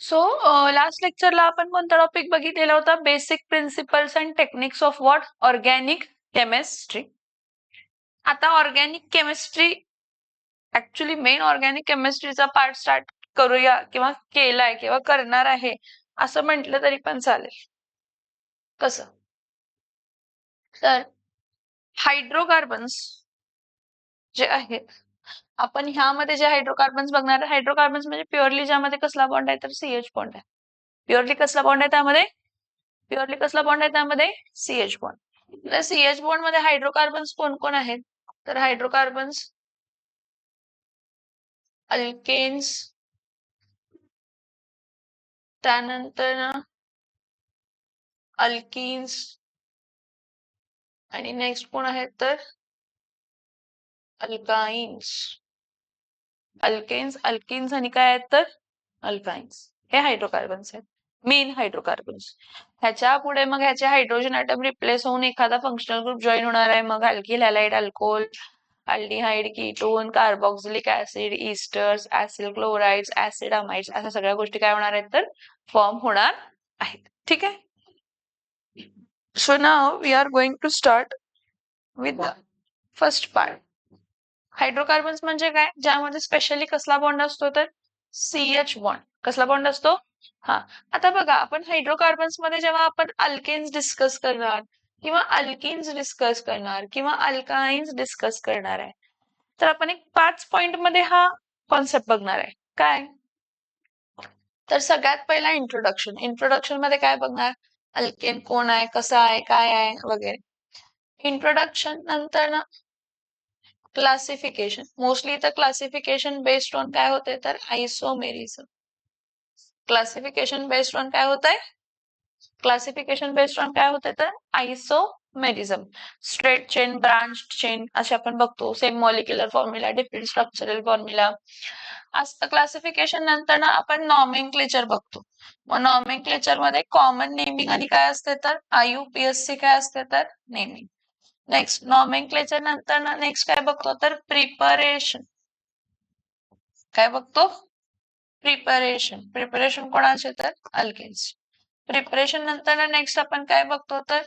So last लेक्चरला आपण कोणता topic बघितलेला होता? Basic principles and techniques of what? Organic chemistry. आता organic chemistry actually main organic केमिस्ट्रीचा पार्ट स्टार्ट करूया किंवा केलाय किंवा करणार आहे असं म्हटलं तरी पण चालेल. कसं? तर हायड्रोकार्बन्स जे आहेत, आपण ह्यामध्ये जे हायड्रोकार्बन्स बघणार आहे, हायड्रोकार्बन्स म्हणजे प्युअरली ज्यामध्ये कसला बॉन्ड आहे तर सीएच बॉन्ड आहे. प्युअरली कसला बॉन्ड आहे त्यामध्ये? प्युअरली कसला बॉन्ड आहे त्यामध्ये? CH bond. तर सीएच बॉन्ड मध्ये हायड्रोकार्बन्स कोण कोण आहेत? तर हायड्रोकार्बन्स अल्केन्स, त्यानंतर अल्किन्स आणि नेक्स्ट कोण आहेत तर अल्काइन्स. अल्केन्स, अल्किन्स आणि काय आहेत तर अल्काइन्स. हे हायड्रोकार्बन्स आहेत, मेन हायड्रोकार्बन्स. ह्याच्या पुढे मग ह्याचे हायड्रोजन ॲटम रिप्लेस होऊन एखादा फंक्शनल ग्रुप जॉईन होणार आहे. मग alkyl, halide, alcohol, aldehyde, ketone, carboxylic acid, इस्टर्स, acid chlorides, acid amides, अशा सगळ्या गोष्टी काय होणार आहेत तर फॉर्म होणार आहेत. ठीक आहे. So now we are going to start with the first part. Hydrocarbons म्हणजे काय? ज्यामध्ये स्पेशली कसला बॉन्ड असतो तर सीएच बॉन्ड. कसला बॉन्ड असतो? हा. आता बघा, आपण हायड्रोकार्बन्स मध्ये जेव्हा आपण अल्केन्स डिस्कस करणार किंवा अल्किन्स डिस्कस करणार किंवा अल्काइन्स डिस्कस करणार आहे, तर आपण एक 5 पॉइंट मध्ये हा कॉन्सेप्ट बघणार आहे. काय? तर सगळ्यात पहिला इंट्रोडक्शन. इंट्रोडक्शन मध्ये काय बघणार? अल्केन कोण आहे, कसा आहे, काय आहे वगैरे. इंट्रोडक्शन नंतर ना क्लासिफिकेशन. मोस्टली तर क्लासिफिकेशन बेस्ड ऑन काय होते तर आइसोमेरिझम. क्लासिफिकेशन बेस्ड ऑन काय होत आहे? क्लासिफिकेशन बेस्ड ऑन काय होते तर आइसोमेरिझम. स्ट्रेट चेन, ब्रांच चेन असे आपण बघतो. Same molecular formula, different structural formula असतं. क्लासिफिकेशन नंतर ना आपण नॉमेनक्लेचर बघतो. मग नॉमेनक्लेचर मध्ये कॉमन नेमिंग आणि काय असते तर आयुपीएससी काय असते तर नेमिंग. नेक्स्ट नॉमेनक्लेचर नंतर ना नेक्स्ट काय बघतो तर प्रिपरेशन. काय बघतो? प्रिपरेशन. प्रिपरेशन कोणाचे तर अल्केन्स. प्रिपरेशन नंतर नेक्स्ट आपण काय बघतो तर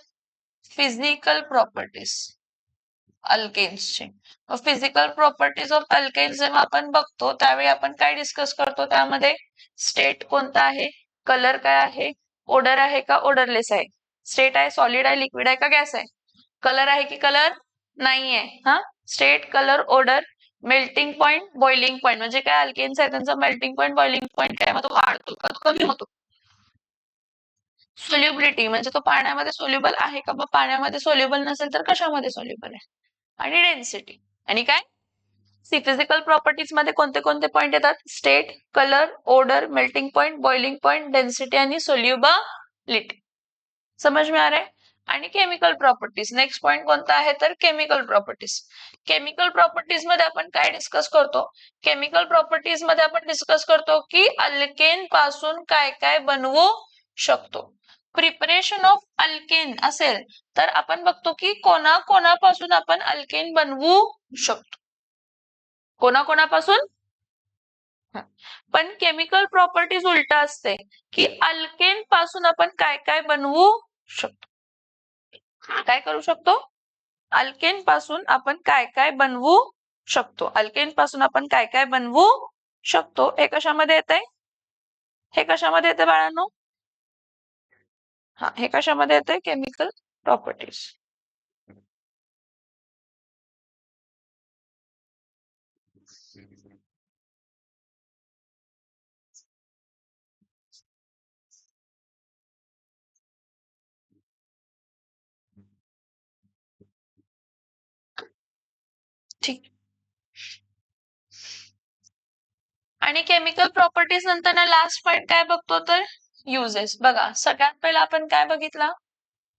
फिजिकल प्रॉपर्टीज अल्केन्सचे. फिजिकल प्रॉपर्टीज ऑफ अल्केन्स जेव्हा आपण बघतो त्यावेळी आपण काय डिस्कस करतो? त्यामध्ये स्टेट कोणता आहे, कलर काय आहे, ओडर आहे का ओडरलेस आहे, स्टेट आहे, सॉलिड आहे, लिक्विड आहे का गॅस आहे, कलर आहे की कलर नाहीये. हा, state, colour, odour, melting point, boiling point. म्हणजे काय? अल्केन्स आहे त्यांचा मेल्टिंग पॉइंट, बॉइलिंग पॉइंट काय? मग तो वाढतो का कमी होतो? सोल्युबिलिटी म्हणजे तो पाण्यामध्ये सोल्युबल आहे का? मग पाण्यामध्ये सोल्युबल नसेल तर कशामध्ये सोल्युबल आहे? आणि डेन्सिटी. आणि काय? फिजिकल प्रॉपर्टीज मध्ये कोणते कोणते पॉइंट येतात? State, colour, odour, melting point, boiling point, density आणि सोल्युबिलिटी. समझ में आ रहा है? आणि केमिकल प्रॉपर्टीज. नेक्स्ट पॉइंट कोणता आहे तर केमिकल प्रॉपर्टीज. केमिकल प्रॉपर्टीज मध्ये आपण काय डिस्कस करतो? केमिकल प्रॉपर्टीज मध्ये आपण डिस्कस करतो की अल्केन पासून काय काय बनवू शकतो. प्रिपरेशन ऑफ अल्केन असेल तर आपण बघतो की कोणाकोणापासून आपण अल्केन बनवू शकतो. कोणाकोणापासून? पण केमिकल प्रॉपर्टीज उलट असते की अल्केन पासून आपण काय काय बनवू शकतो. काय करू शकतो? अल्केन पासून आपण काय काय बनवू शकतो. अल्केन पासून आपण काय काय बनवू शकतो. हे कशामध्ये येते? हे कशामध्ये येते बाळांनो? हा, हे कशामध्ये येते? Chemical properties. ठीक. आणि केमिकल प्रॉपर्टीज नंतर ना लास्ट पॉइंट काय बघतो तर युजेस. बघा, सगळ्यात पहिला आपण काय बघितला?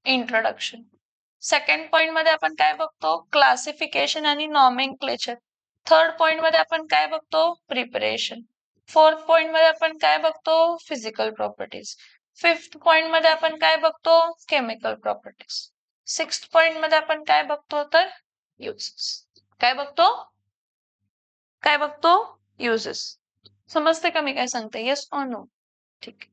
इंट्रोडक्शन. सेकंड पॉइंट मध्ये आपण काय बघतो? क्लासिफिकेशन आणि नॉमेनक्लेचर. थर्ड पॉइंट मध्ये आपण काय बघतो? प्रिपरेशन. फोर्थ पॉइंट मध्ये आपण काय बघतो? Physical properties. फिफ्थ पॉइंट मध्ये आपण काय बघतो? Chemical properties. सिक्स्थ पॉइंट मध्ये आपण काय बघतो तर युजेस. काय बघतो? काय बघतो? युजेस. समजते का मी काय सांगते? Yes or no? ठीक आहे.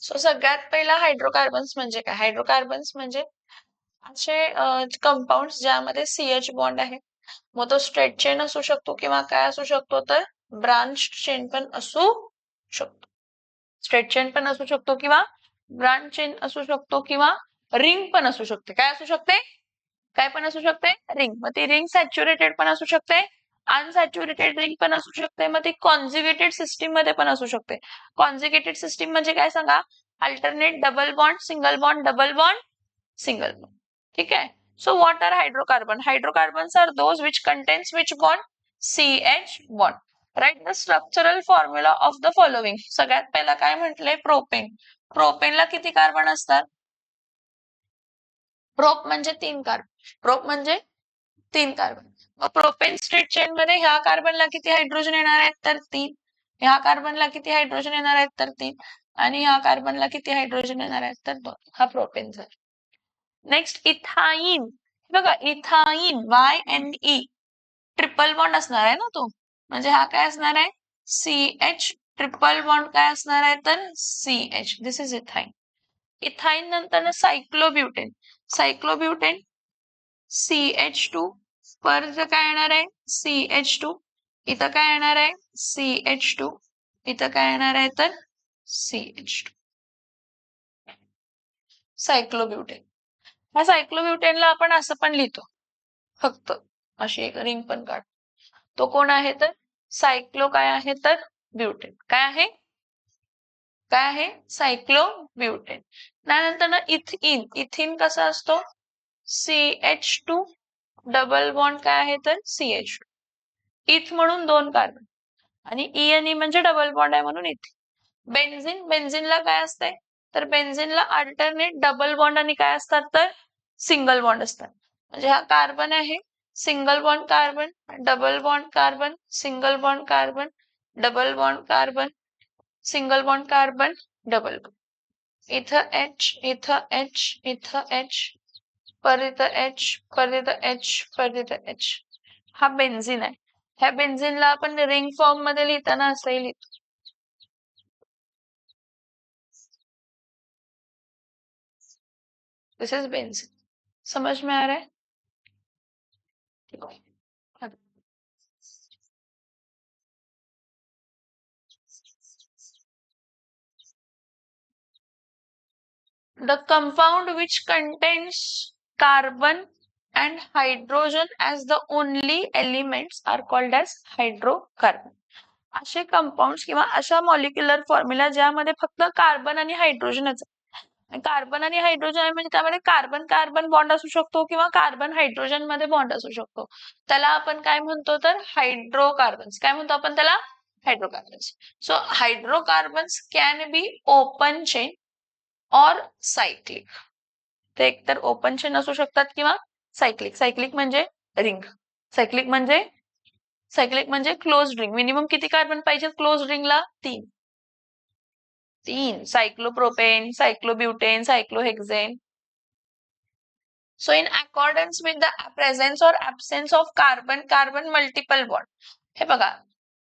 सो सगळ्यात पहिला हायड्रोकार्बन्स म्हणजे काय? हायड्रोकार्बन्स म्हणजे असे कंपाऊंड ज्यामध्ये सीएच बॉन्ड आहे. मग तो स्ट्रेट चेन असू शकतो किंवा काय असू शकतो तर ब्रांच चेन पण असू शकतो. स्ट्रेट चेन पण असू शकतो किंवा ब्रांच चेन असू शकतो किंवा रिंग पण असू शकते. काय असू शकते? काय पण असू शकते? रिंग. मग ती रिंग सॅच्युरेटेड पण असू शकते, अनसॅच्युरेटेड रिंग पण असू शकते. मग ती कॉन्जुगेटेड सिस्टीम मध्ये पण असू शकते. कॉन्जुगेटेड सिस्टीम म्हणजे काय सांगा? Alternate double bond, single bond, double bond, single bond. ठीक आहे. So what are hydrocarbon? Hydrocarbons are those which contains which bond? CH bond. Write the structural formula of the following. सगळ्यात पहिला काय म्हटलंय? Propane. प्रोपेनला किती कार्बन असतात? Prop म्हणजे 3 carbon. Prop म्हणजे 3 कार्बन. मग प्रोपेन स्ट्रेट चेन मध्ये ह्या कार्बनला किती हायड्रोजन येणार आहेत? तर 3. ह्या कार्बनला किती हायड्रोजन येणार आहेत? तर 3. आणि ह्या कार्बनला किती हायड्रोजन येणार आहेत? तर 2. हा प्रोपेन झाला. नेक्स्ट इथाईन. बघा इथाईन YNE ट्रिपल बॉन्ड असणार आहे ना तो. म्हणजे हा काय असणार आहे? CH ट्रिपल बॉन्ड काय असणार आहे? तर CH. This is इथाईन. इथाईन नंतर सायक्लोब्युटेन. सायक्लोब्युटेन CH2 परत काय येणार आहे? CH2. इथं काय येणार आहे? CH2. इथं काय येणार आहे? तर CH2. सायक्लोब्युटेन. ह्या सायक्लोब्युटेनला आपण असं पण लिहितो. फक्त अशी एक रिंग पण काढ. तो कोण आहे? तर सायक्लो काय आहे? तर ब्युटेन. काय आहे? काय आहे? सायक्लोब्युटेन. त्यानंतर ना इथीन. इथीन कसा असतो? CH2 डबल बॉन्ड काय आहे? तर CH2. इथ म्हणून 2 कार्बन आणि ई आणि म्हणजे डबल बॉन्ड आहे म्हणून इथे. बेन्झिन. बेन्झिनला काय असते? तर बेन्झिनला अल्टरनेट डबल बॉन्ड आणि काय असतात? तर सिंगल बॉन्ड असतात. म्हणजे हा कार्बन आहे, single bond carbon, double bond carbon, single bond carbon, double bond carbon, single bond carbon, double bond. इथं H, इथं H, इथं H, परत H, परत H, परत H. हा बेन्झिन आहे. ह्या बेन्झिनला आपण रिंग फॉर्म मध्ये लिहिताना असंही लिहितो. दिस इज बेन्झिन. समझ में आ रहा है? The compound which contains carbon and hydrogen as the only elements are called as hydrocarbon. असे कंपाऊंड्स किंवा अशा मॉलिक्युलर फॉर्म्युला ज्यामध्ये फक्त कार्बन आणि हायड्रोजनच आहे. कार्बन आणि हायड्रोजन आहे म्हणजे त्यामध्ये कार्बन कार्बन बॉन्ड असू शकतो किंवा कार्बन हायड्रोजन मध्ये बॉन्ड असू शकतो. त्याला आपण काय म्हणतो? तर हायड्रोकार्बन्स. काय म्हणतो आपण त्याला? Hydrocarbons. So hydrocarbons can be open chain or cyclic. ते एकतर ओपन चेन असू शकतात किंवा सायक्लिक. सायक्लिक म्हणजे रिंग. सायक्लिक म्हणजे क्लोज रिंग. मिनिमम किती कार्बन पाहिजे क्लोज रिंगला? 3. 3. Cyclopropane, cyclobutane, cyclohexane. So in accordance with the presence or absence of carbon carbon multiple bond. हे बघा,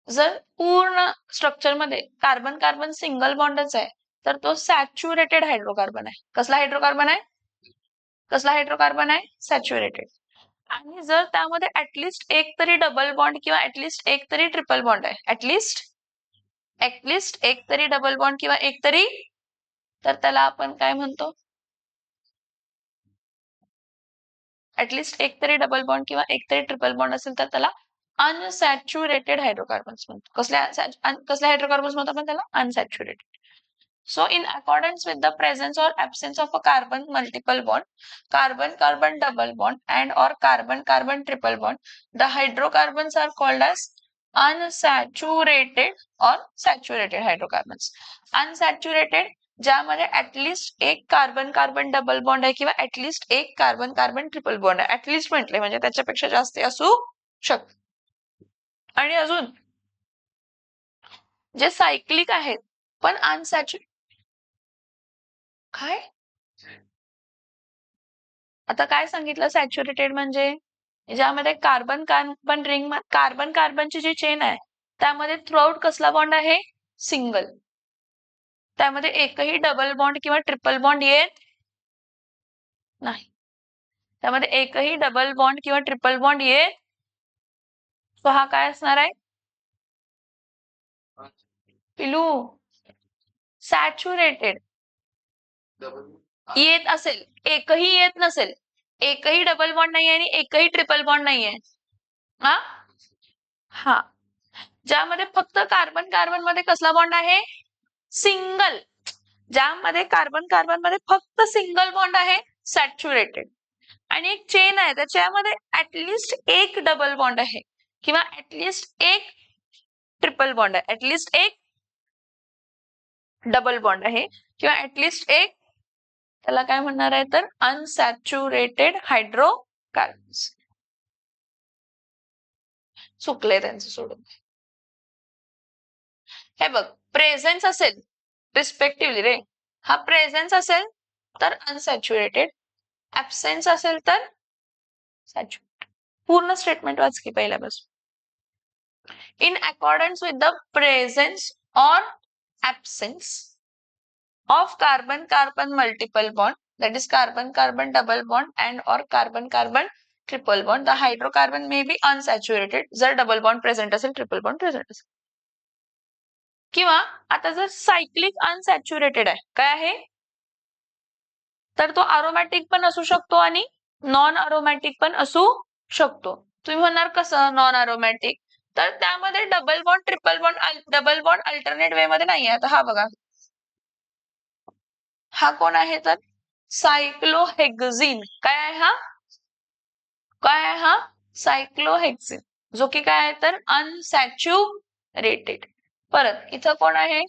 जर पूर्ण स्ट्रक्चर मध्ये कार्बन कार्बन सिंगल बॉन्डच आहे तर तो सॅच्युरेटेड हायड्रोकार्बन आहे. कसला हायड्रोकार्बन आहे? कसला हायड्रोकार्बन आहे? सॅच्युरेटेड. आणि जर त्यामध्ये ऍटलिस्ट एक तरी डबल बॉन्ड किंवा ऍटलिस्ट एक तरी ट्रिपल बॉन्ड आहे, ऍटलिस्ट एक तरी डबल बॉन्ड किंवा एक तरी, तर त्याला आपण काय म्हणतो? ऍटलिस्ट एक तरी डबल बॉन्ड किंवा एक तरी ट्रिपल बॉन्ड असेल तर त्याला अनसॅच्युरेटेड हायड्रोकार्बन्स म्हणतो. कसल्या हायड्रोकार्बन्स म्हणतो आपण त्याला? Unsaturated. So in accordance with the presence or absence of a carbon multiple bond, carbon carbon double bond and or carbon carbon triple bond, the hydrocarbons are called as unsaturated or saturated hydrocarbons. Unsaturated ज्यामध्ये at least एक carbon carbon double bond आहे किंवा at least एक carbon carbon triple bond आहे. At least म्हटले म्हणजे त्याच्यापेक्षा जास्त असू शकत. आणि अजून जे सायक्लिक आहेत पण अनसॅच्युरेटेड. काय? आता काय सांगितलं सॅच्युरेटेड म्हणजे ज्यामध्ये कार्बन कार्बन रिंग कार्बन कार्बनची जी चेन आहे त्यामध्ये थ्रूआउट कसला बॉन्ड आहे सिंगल त्यामध्ये एकही डबल बॉन्ड किंवा ट्रिपल बॉन्ड येत नाही त्यामध्ये एकही डबल बॉन्ड किंवा ट्रिपल बॉन्ड येत तो हा काय असणार आहे पिलू सॅच्युरेटेड येत असेल एकही येत नसेल एकही डबल बॉन्ड नाहीये आणि एकही ट्रिपल बॉन्ड नाहीये हा हा ज्यामध्ये फक्त कार्बन कार्बन मध्ये कसला बॉन्ड आहे सिंगल ज्यामध्ये कार्बन कार्बन मध्ये फक्त सिंगल बॉन्ड आहे सॅच्युरेटेड आणि एक चेन आहे त्याच्यामध्ये ऍटलिस्ट एक डबल बॉन्ड आहे किंवा ऍटलिस्ट एक ट्रिपल बॉन्ड आहे ऍटलिस्ट एक डबल बॉन्ड आहे किंवा ऍटलिस्ट एक त्याला काय म्हणणार आहे तर अनसॅच्युरेटेड हायड्रोकार्बन्स चुकले त्यांचं सोडून हे बघ प्रेझेन्स असेल रिस्पेक्टिव्हली रे हा प्रेझेन्स असेल तर अनसॅच्युरेटेड ऍब्सेन्स असेल तर सॅच्युरेटेड पूर्ण स्टेटमेंट वाच की पहिल्यापासून in accordance with the presence or absence of carbon carbon multiple bond that is carbon carbon double bond and or carbon carbon triple bond the hydrocarbon may be unsaturated जर double bond present असेल triple bond present असेल किंवा आता जर cyclic unsaturated आहे काय आहे तर तो अरोमॅटिक पण असू शकतो आणि नॉन अरोमॅटिक पण असू शकतो तुम्ही म्हणणार कसं नॉन अरोमॅटिक तर त्यामध्ये double bond triple bond double bond alternate वे मध्ये नाहीये आता हा बघा हा कोण आहे तर सायक्लोहेक्झिन काय आहे हा काय आहे हा सायक्लोहेक्झिन जो की काय आहे तर अनसॅच्युरेटेड परत इथं कोण आहे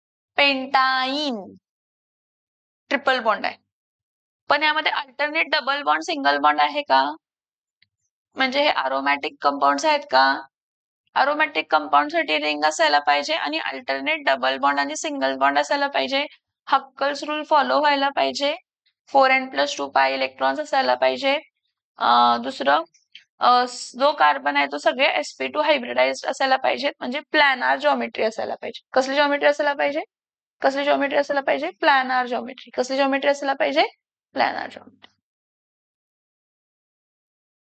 सायक्लोपेंटाईन ट्रिपल बॉन्ड आहे पण यामध्ये alternate double bond single bond आहे का म्हणजे हे अरोमॅटिक कंपाऊंड्स आहेत का अरोमॅटिक कंपाऊंड साठी रिंग असायला पाहिजे आणि अल्टरनेट डबल बॉन्ड आणि सिंगल बॉन्ड असायला पाहिजे हक्कल्स रूल फॉलो व्हायला पाहिजे 4n+2 पाय इलेक्ट्रॉन्स असायला पाहिजे दुसरं जो कार्बन आहे तो सगळे sp2 हायब्रिडाइज्ड असायला पाहिजेत म्हणजे प्लॅनार जॉमेट्री असायला पाहिजे कसली जॉमेट्री असायला पाहिजे कसली जॉमेट्री असायला पाहिजे प्लॅनार जॉमेट्री कसली जॉमेट्री असायला पाहिजे प्लॅनार जॉमेट्री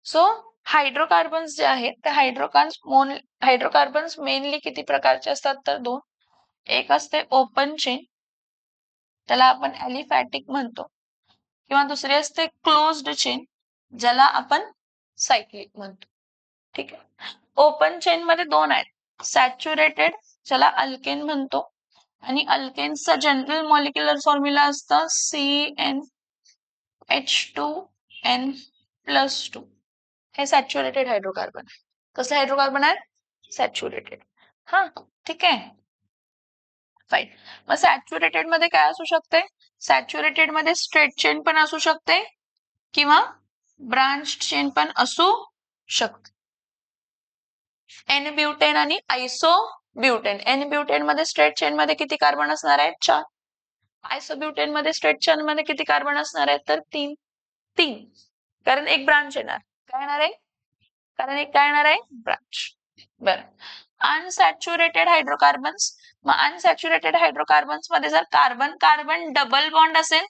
सो हायड्रोकार्बन्स जे आहेत ते हायड्रोकार्बन्स मेनली किती प्रकारचे असतात तर दोन एक असते ओपन चेन त्याला आपण ॲलिफॅटिक म्हणतो किंवा दुसरी असते क्लोज्ड चेन ज्याला आपण सायक्लिक म्हणतो ठीक आहे ओपन चेन मध्ये दोन आहेत सॅच्युरेटेड ज्याला अल्केन म्हणतो आणि अल्केनचा जनरल मॉलिक्युलर फॉर्म्युला असतं CnH2n+2 हे सॅच्युरेटेड हायड्रोकार्बन आहे कसं हायड्रोकार्बन आहे सॅच्युरेटेड हा ठीक आहे फाईन मग सॅच्युरेटेड मध्ये काय असू शकते सॅच्युरेटेड मध्ये स्ट्रेट चेन पण असू शकते किंवा ब्रांच चेन पण असू शकते एन ब्युटेन आणि आयसो ब्युटेन एन ब्युटेन मध्ये स्ट्रेट चेन मध्ये किती कार्बन असणार आहेत 4 आयसो ब्युटेन मध्ये स्ट्रेट चेन मध्ये किती कार्बन असणार आहेत तर 3 कारण एक ब्रांच येणार काय येणार आहे कारण एक काय येणार आहे ब्रांच बरं अनसॅच्युरेटेड हायड्रोकार्बन्स मग अनसॅच्युरेटेड हायड्रोकार्बन्स मध्ये जर कार्बन कार्बन डबल बॉन्ड असेल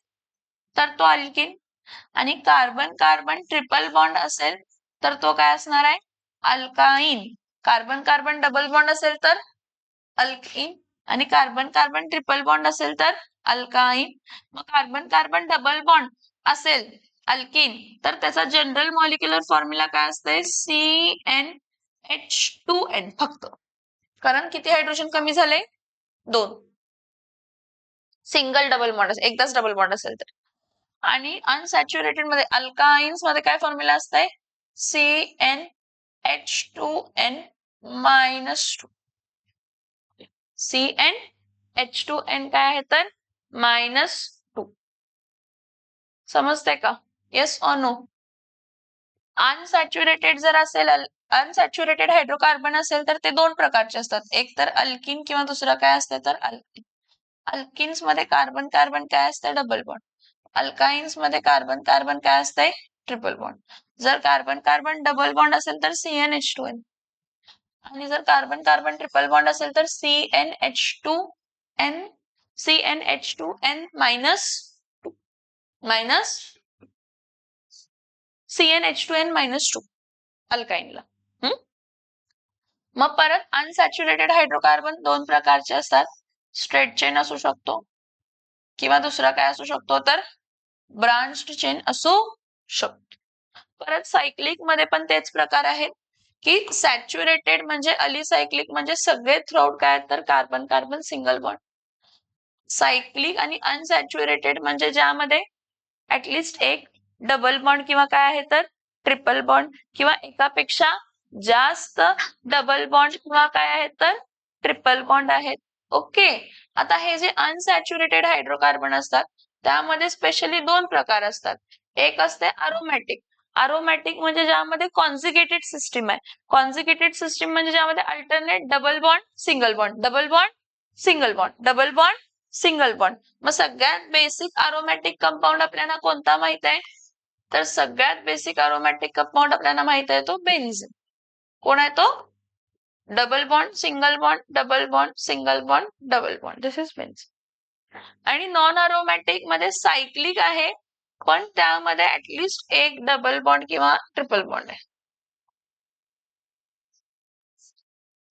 तर तो अल्किन आणि कार्बन कार्बन ट्रिपल बॉन्ड असेल तर तो काय असणार आहे अल्काईन कार्बन कार्बन डबल बॉन्ड असेल तर अल्किन आणि कार्बन कार्बन ट्रिपल बॉन्ड असेल तर अल्काईन मग कार्बन कार्बन डबल बॉन्ड असेल अल्किन तर त्याचा जनरल मॉलिक्युलर फॉर्म्युला काय असते CnH2n फक्त कारण किती हायड्रोजन कमी झाले 2 सिंगल डबल बॉन्ड असेल एकदाच डबल बॉन्ड असेल तर आणि अनसॅच्युरेटेड मध्ये अल्काइन्स मध्ये काय फॉर्म्युला असतंय CnH2n-2 CnH2n काय आहे तर -2 समजतंय का येस और नो अनसॅच्युरेटेड जर असेल अनसॅच्युरेटेड हायड्रोकार्बन असेल तर ते दोन प्रकारचे असतात. एक तर अल्किन किंवा दुसरं काय असतं तर अल्किन. अल्किन्स मध्ये कार्बन कार्बन काय असतं डबल बॉन्ड. अल्काइन्स मध्ये कार्बन कार्बन काय असतंय ट्रिपल बॉन्ड. जर कार्बन कार्बन डबल बॉन्ड असेल तर CnH2n आणि जर कार्बन कार्बन ट्रिपल बॉन्ड असेल तर CnH2n CnH2n minus minus CnH2n minus 2 अल्काइनला. मग परत अनसॅच्युरेटेड हायड्रोकार्बन दोन प्रकारचे असतात. स्ट्रेट चेन असू शकतो किंवा दुसरा काय असू शकतो तर ब्रांच्ड चेन असू शकतो. परत सायक्लिक मध्ये पण तेच प्रकार आहेत की सॅच्युरेटेड म्हणजे अलिसायक्लिक म्हणजे सगळे थ्रोआउट काय तर carbon carbon single bond. Cyclic आणि अनसॅच्युरेटेड म्हणजे ज्यामध्ये ऍटलिस्ट एक डबल बॉन्ड किंवा काय आहे तर ट्रिपल बॉन्ड किंवा एकापेक्षा जास्त डबल बॉन्ड किंवा काय आहेत तर ट्रिपल बॉन्ड आहेत. ओके. आता हे जे अनसॅच्युरेटेड हायड्रोकार्बन असतात त्यामध्ये स्पेशली दोन प्रकार असतात. एक असते अरोमॅटिक. अरोमॅटिक म्हणजे ज्यामध्ये कॉन्जुगेटेड सिस्टीम आहे. कॉन्जुगेटेड सिस्टीम म्हणजे ज्यामध्ये alternate double bond single bond double bond single bond double bond single bond. मग सगळ्यात बेसिक अरोमॅटिक कंपाऊंड आपल्याला कोणता माहित आहे तर सगळ्यात बेसिक अरोमॅटिक कंपाऊंड आपल्याला माहित आहे तो बेन्झीन. कोण आहे तो double bond single bond double bond single bond double bond. This is benzene. आणि नॉन अरोमॅटिक मध्ये सायक्लिक आहे पण त्यामध्ये ऍटलिस्ट एक डबल बॉन्ड किंवा ट्रिपल बॉन्ड आहे.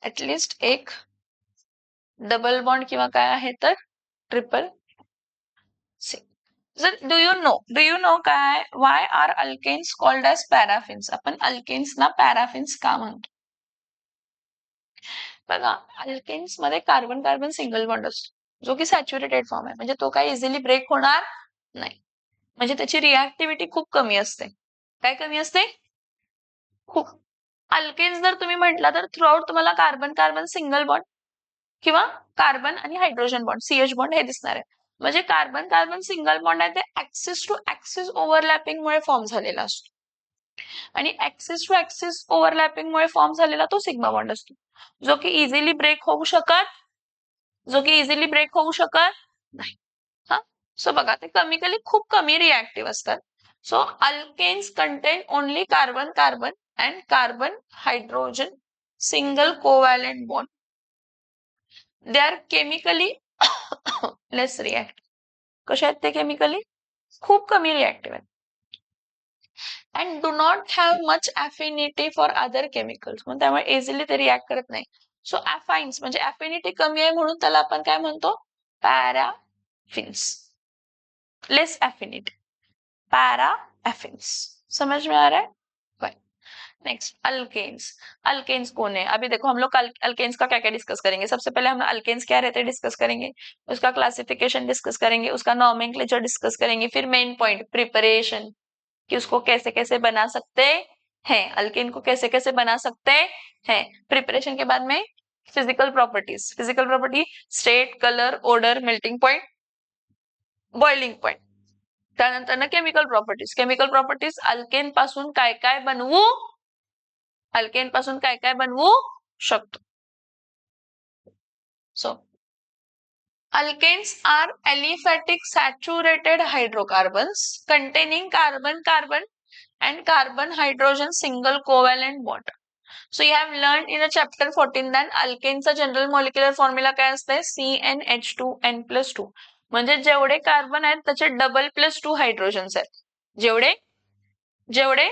ऍटलिस्ट एक डबल बॉन्ड किंवा काय आहे तर triple C. Do you know काय why are alkanes called as paraffins. आपण अल्केन्सना पॅराफिन्स का म्हणतो बघा. अल्केन्स मध्ये कार्बन कार्बन सिंगल बॉन्ड असतो जो की सॅच्युरेटेड फॉर्म आहे म्हणजे तो काही इझिली ब्रेक होणार नाही. म्हणजे त्याची रिॲक्टिव्हिटी खूप कमी असते. काय कमी असते खूप. अल्केन्स जर तुम्ही म्हटला तर थ्रूआउट तुम्हाला कार्बन कार्बन सिंगल बॉन्ड किंवा कार्बन आणि हायड्रोजन बॉन्ड CH बॉन्ड हे दिसणार आहे. म्हणजे कार्बन कार्बन सिंगल बॉन्ड आहे ते ऍक्सिस टू ऍक्सिस ओव्हरलॅपिंग मुळे फॉर्म झालेला असतो. आणि ऍक्सिस टू ऍक्सिस ओव्हरलॅपिंग मुळे फॉर्म झालेला तो सिग्मा बॉन्ड असतो जो की इझिली ब्रेक होऊ शकत नाही. हा. सो बघा ते केमिकली खूप कमी रिॲक्टिव्ह असतात. So alkanes contain only carbon carbon and carbon hydrogen single covalent bond. They are chemically less reactive. कशा आहेत ते केमिकली खूप कमी रिॲक्टिव्ह आहेत. And do not have much affinity for other chemicals. मग त्यामुळे इझिली ते रिॲक्ट करत नाही. सो अफाइन्स म्हणजे अफिनिटी कमी आहे म्हणून त्याला आपण काय म्हणतो पॅराफिन्स. लेस अफिनिटी पैराफिन्स. समझ में आ रहा है. Next alkanes. अल्केन्स कौन है अभी देखो हम लोग अल्केन्स का क्या क्या डिस्कस करेंगे. सबसे पहले हम अल्केन्स क्या रहते हैं डिस्कस करेंगे. उसका क्लासिफिकेशन डिस्कस करेंगे. उसका नॉमेनक्लेचर डिस्कस करेंगे. फिर मेन पॉइंट प्रिपरेशन कि उसको कैसे कैसे बना सकते हैं. अल्केन को कैसे कैसे बना सकते हैं. प्रिपरेशन के बाद में physical properties. Physical property state colour odour melting point boiling point. त्यानंतर ना chemical properties. Chemical properties alkane पासून काय काय बनवू शकतो. So alkanes are aliphatic saturated hydrocarbons containing carbon carbon and carbon hydrogen single covalent bond. So you have learned in the chapter 14 that alkaneचा general molecular formula काय असते CnH2n+2. म्हणजे जेवढे कार्बन आहेत त्याचे डबल प्लस 2 हायड्रोजन्स आहेत. जेवढे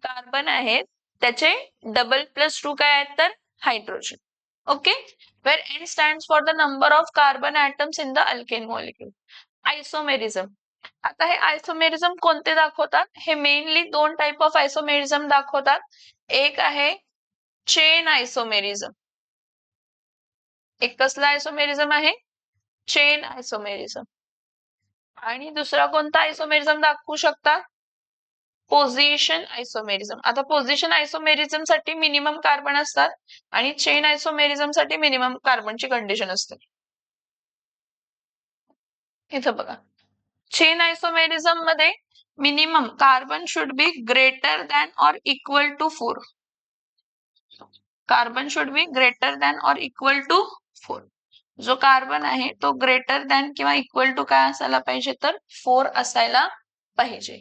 carbon आहेत त्याचे डबल प्लस 2 काय आहेत तर hydrogen. Okay. where N stands for the number of carbon atoms in the alkane molecule. Isomerism. आता हे आयसोमेरिझम कोणते दाखवतात. हे मेनली दोन टाइप ऑफ आयसोमेरिझम दाखवतात. एक आहे चेन आयसोमेरिझम. एक कसला आयसोमेरिझम आहे चेन आयसोमेरिझम. आणि दुसरा कोणता आयसोमेरिझम दाखवू शकतात पोझिशन आयसोमेरिझम. आता पोझिशन आयसोमेरिझम साठी मिनिमम कार्बन असतात आणि चेन आयसोमेरिझम साठी मिनिमम कार्बनची कंडिशन असते. इथं बघा चेन आयसोमेरिझम मध्ये minimum carbon should be greater than or equal to 4. Carbon should be greater than or equal to 4. जो कार्बन आहे तो ग्रेटर दॅन किंवा इक्वल टू काय असायला पाहिजे तर 4 असायला पाहिजे.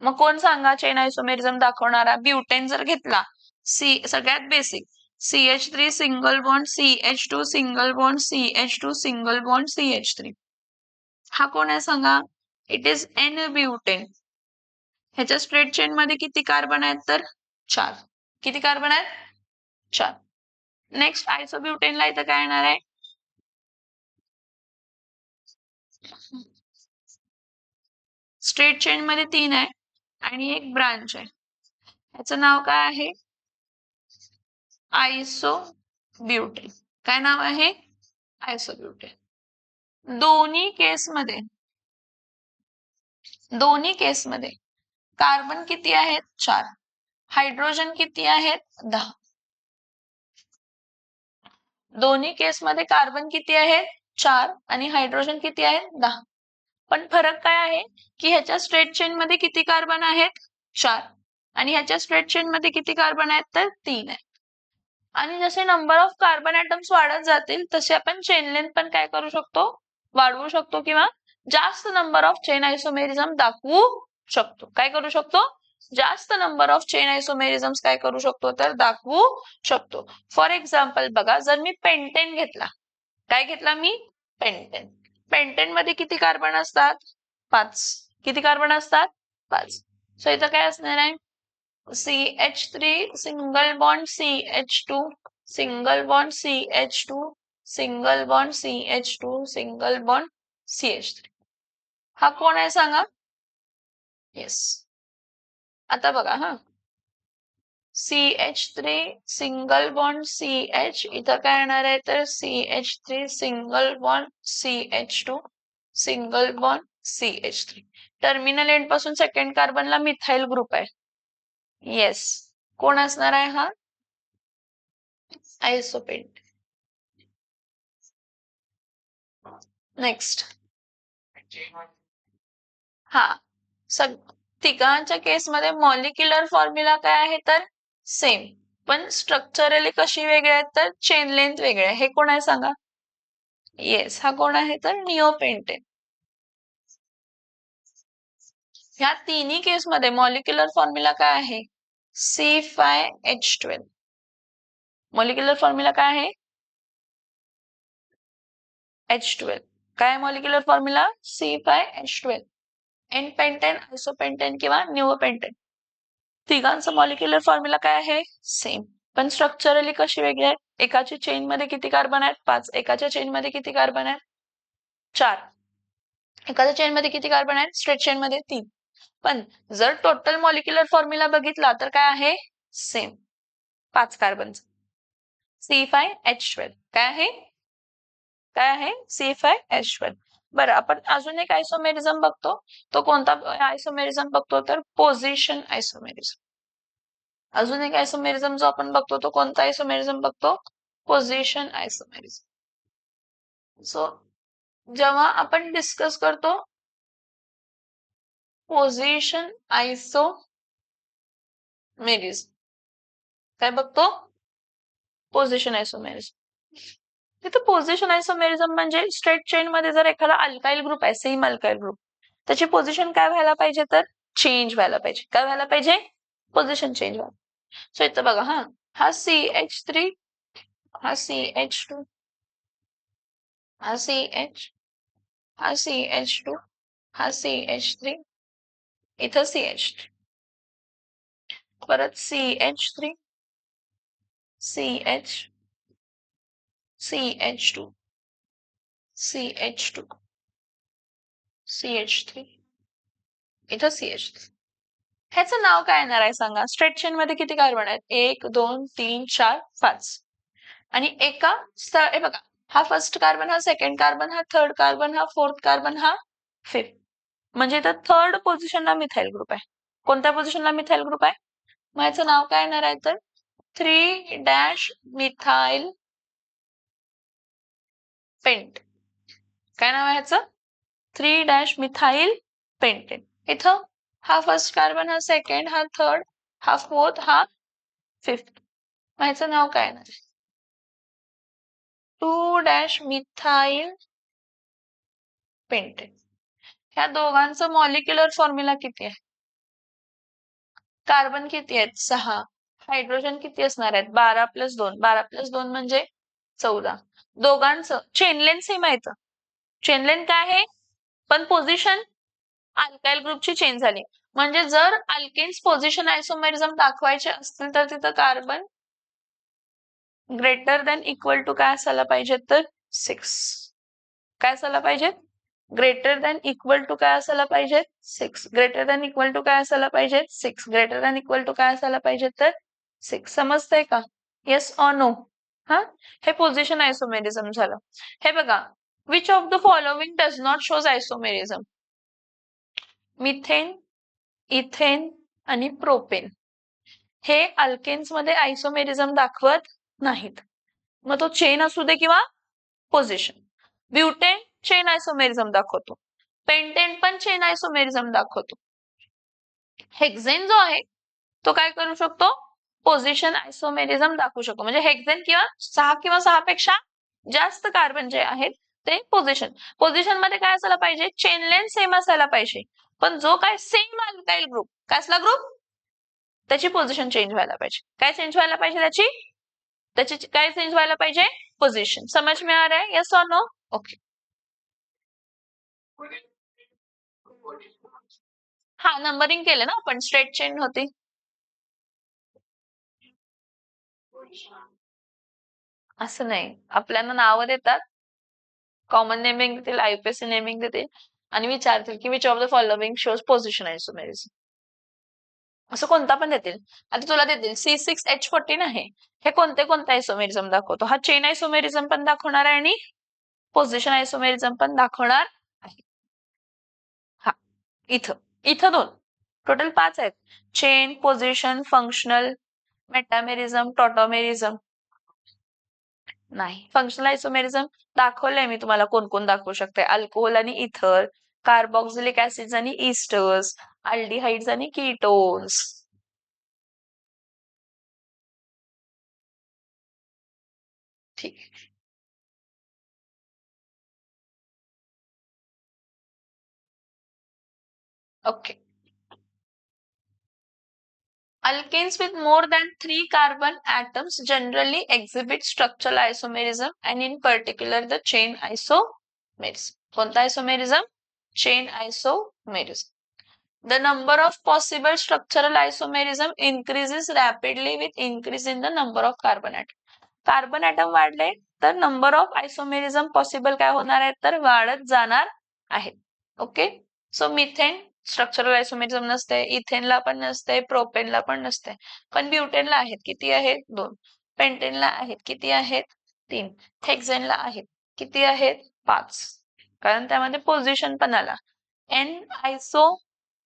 मग कोण सांगा चेन आयसोमेरिझम दाखवणारा? ब्युटेन जर घेतला, सगळ्यात basic CH3 single bond CH2 single bond CH2 single bond CH3. हा कोण आहे सांगा? It is an butane. ह्याच्या स्ट्रेट चेन मध्ये किती कार्बन आहेत तर 4. किती कार्बन आहेत? 4. नेक्स्ट आयसोब्युटेनला इथं काय येणार आहे? स्ट्रेट चेन मध्ये 3 आहे आणि एक ब्रांच आहे. याचं नाव काय आहे? आयसोब्युटेन. काय नाव आहे? आयसोब्युटेन. दोन्ही केसमध्ये कार्बन किती आहेत? 4. हायड्रोजन किती आहेत? 10. दोन्ही केसमध्ये कार्बन किती आहेत? 4 आणि हायड्रोजन किती आहेत? 10. पण फरक काय आहे की ह्याच्या स्ट्रेट चेन मध्ये किती कार्बन आहेत? 4 आणि ह्याच्या स्ट्रेट चेन मध्ये किती कार्बन आहेत तर 3 आहेत. आणि जसे नंबर ऑफ कार्बन ॲटम्स वाढत जातील तसे आपण चेन लेंथ पण काय करू शकतो? वाढवू शकतो किंवा जास्त नंबर ऑफ चेन आयसोमेरिझम दाखवू शकतो. काय करू शकतो? जास्त नंबर ऑफ चेन आयसोमेरिझम्स काय करू शकतो तर दाखवू शकतो. फॉर एक्झाम्पल बघा, जर मी पेंटेन घेतला, काय घेतला मी? पेंटेन. पेंटेन मध्ये किती कार्बन असतात? 5. किती कार्बन असतात? 5. सो इथं काय असणार आहे? CH3 single bond CH2 single bond CH2 single bond CH2 single bond CH3. हा कोण आहे सांगा? येस. आता बघा हा, CH3 सिंगल बॉन्ड CH, इथं काय येणार आहे तर CH3 single bond CH2 single bond CH3. Terminal end पासून सेकंड कार्बनला मिथाइल ग्रुप आहे. येस. कोण असणार आहे हा? आयसोपेंट. नेक्स्ट. हा, तिघांच्या केसमध्ये मॉलिक्युलर फॉर्म्युला काय आहे तर सेम, पण स्ट्रक्चरली कशी वेगळी आहेत तर चेन लेंथ वेगळे आहे. हे कोण आहे सांगा? येस. हा कोण आहे तर निओपेंटेन. ह्या तिन्ही केसमध्ये मॉलिक्युलर फॉर्म्युला काय आहे? C5H12. मॉलिक्युलर फॉर्म्युला काय आहे? H12. काय molecular formula? C5H12. N pentane, isopentane किंवा निओपेंटेन, तिघांचा मॉलिक्युलर फॉर्म्युला काय आहे? सेम, पण स्ट्रक्चरली कशी वेगळी आहे? एकाच्या चेन मध्ये किती कार्बन आहेत? 5. एकाच्या चेन मध्ये किती कार्बन आहेत? 4. एकाच्या चेन मध्ये किती कार्बन आहेत? स्ट्रेट चेन मध्ये 3. पण जर टोटल मॉलिक्युलर फॉर्म्युला बघितला तर काय आहे? सेम, 5 कार्बनचा. C5H12. काय आहे? काय आहे? C5H12. बरं, आपण अजून एक आयसोमेरिझम बघतो. तो कोणता आयसोमेरिझम बघतो तर पोझिशन आयसोमेरिझम. अजून एक आयसोमेरिझम जो आपण बघतो तो कोणता आयसोमेरिझम बघतो? Position isomerism. सो जेव्हा आपण डिस्कस करतो पोझिशन आयसोमेरिझम, काय बघतो? Position isomerism. तिथे पोझिशन आयसोमेरिझम म्हणजे स्ट्रेट चेन मध्ये जर एखादा अल्काइल ग्रुप आहे, सेम अल्काइल ग्रुप, त्याची पोझिशन काय व्हायला पाहिजे तर चेंज व्हायला पाहिजे. काय व्हायला पाहिजे? पोझिशन चेंज व्हायला. सो इथं बघा हा CH3, हा CH2, हा CH, हा CH2, हा CH3, इथं CH3, परत CH3, CH, CH2, CH2, CH3, इथं CH3. ह्याचं नाव काय येणार आहे सांगा? स्ट्रेट चेन मध्ये किती कार्बन आहेत? 1 2 3 4 5. आणि एका हे बघा, हा फर्स्ट कार्बन, हा सेकंड कार्बन, हा थर्ड कार्बन, हा फोर्थ कार्बन, हा फिफ्थ. म्हणजे इथं थर्ड पोझिशनला मिथाइल ग्रुप आहे. कोणत्या पोझिशनला मिथाइल ग्रुप आहे? मग ह्याचं नाव काय येणार आहे तर 3 मिथाइल पेंट. काय नाव आहे ह्याचं? 3 मिथाइल पेंटेन. इथं हा फर्स्ट कार्बन, हा सेकंड, हा थर्ड, हा फोर्थ, हा फिफ्थ. ह्याचं नाव काय ना 2-मिथाइल पेंटेन. ह्या दोघांचं मॉलिक्युलर फॉर्म्युला किती आहे? कार्बन किती आहेत? 6. हायड्रोजन किती असणार आहेत? 12 + 2. 12 + 2 म्हणजे 14. दोघांचं चेन लेंथ सेम आहे. चेन लेंथ काय आहे? पण पोझिशन अल्काइल ग्रुपची चेंज झाली. म्हणजे जर अल्केन्स पोझिशन आयसोमेरिझम दाखवायचे असतील तर तिथं carbon greater than equal to काय असायला पाहिजे? तर 6. काय असायला पाहिजे? ग्रेटर दॅन इक्वल टू काय असायला पाहिजे? 6. ग्रेटर दॅन इक्वल टू काय असायला पाहिजे? 6. ग्रेटर दॅन इक्वल टू काय असायला पाहिजे? तर 6. समजतंय का? Yes or no? हा, हे पोझिशन आयसोमेरिझम झालं. हे बघा, which of the following does not shows isomerism? Methane, ethane आणि प्रोपेन हे अल्केन्स मध्ये आयसोमेरिझम दाखवत नाहीत. मग तो चेन असू दे किंवा पोझिशन. ब्युटेन चेन आयसोमेरिझम दाखवतो. पेंटेन पण चेन आयसोमेरिझम दाखवतो. हेक्झेन जो आहे तो काय करू शकतो? पोझिशन आयसोमेरिझम दाखवू शकतो. म्हणजे हेक्झेन किंवा 6 पेक्षा जास्त कार्बन जे आहेत ते पोझिशन मध्ये काय असायला पाहिजे? चेन लेंथ सेम असायला पाहिजे. पण जो काय सेम अल्काइल ग्रुप, कसला ग्रुप? त्याची पोझिशन चेंज व्हायला पाहिजे. काय चेंज व्हायला पाहिजे? त्याची काय चेंज व्हायला पाहिजे? पोझिशन. समझ में आ रहा है? यस और नो? ओके. हा, नंबरिंग केलं ना आपण, स्ट्रेट चेन होती. असं नाही, आपल्याला नावं देतात, कॉमन नेमिंग देतील, आयपीएससी नेमिंग देतील आणि विचारतील की which of the following shows position isomerism. असं कोणता पण देतील. आता तुला देतील C6H14 आहे, हे कोणते आयसोमेरिझम दाखवतो? हा चेन आयसोमेरिझम पण दाखवणार आहे आणि पोझिशन आयसोमेरिझम पण दाखवणार आहे. हा, इथं 2, टोटल 5 आहेत. Chain, position, functional, metamerism, tautomerism. नाही, फंक्शनल आयसोमेरिझम दाखवलंय मी तुम्हाला कोण कोण दाखवू शकते. अल्कोहोल आणि इथर, कार्बोक्सिलिक ऍसिड्स आणि इस्टर्स, अल्डिहाइड्स आणि कीटोन्स. ठीक. Okay. Alkanes with more than 3 carbon atoms generally exhibit structural isomerism and in particular the chain isomerism. कोणता isomerism? Chain isomerism. The number of possible structural isomerism increases rapidly with increase in the number of carbon atom. Carbon atom वाढले तर number of isomerism possible काय होणार आहे? तर वाढत जाणार आहे. Okay. So methane structural isomerism नसते, इथेनला पण नसते, प्रोपेनला पण नसते. पण ब्युटेनला आहेत. किती आहेत? 2. पेंटेनला आहेत. किती आहेत? 3. हेक्झेनला आहेत. किती आहेत? 5. कारण त्यामध्ये पोझिशन पण आला. एन आयसो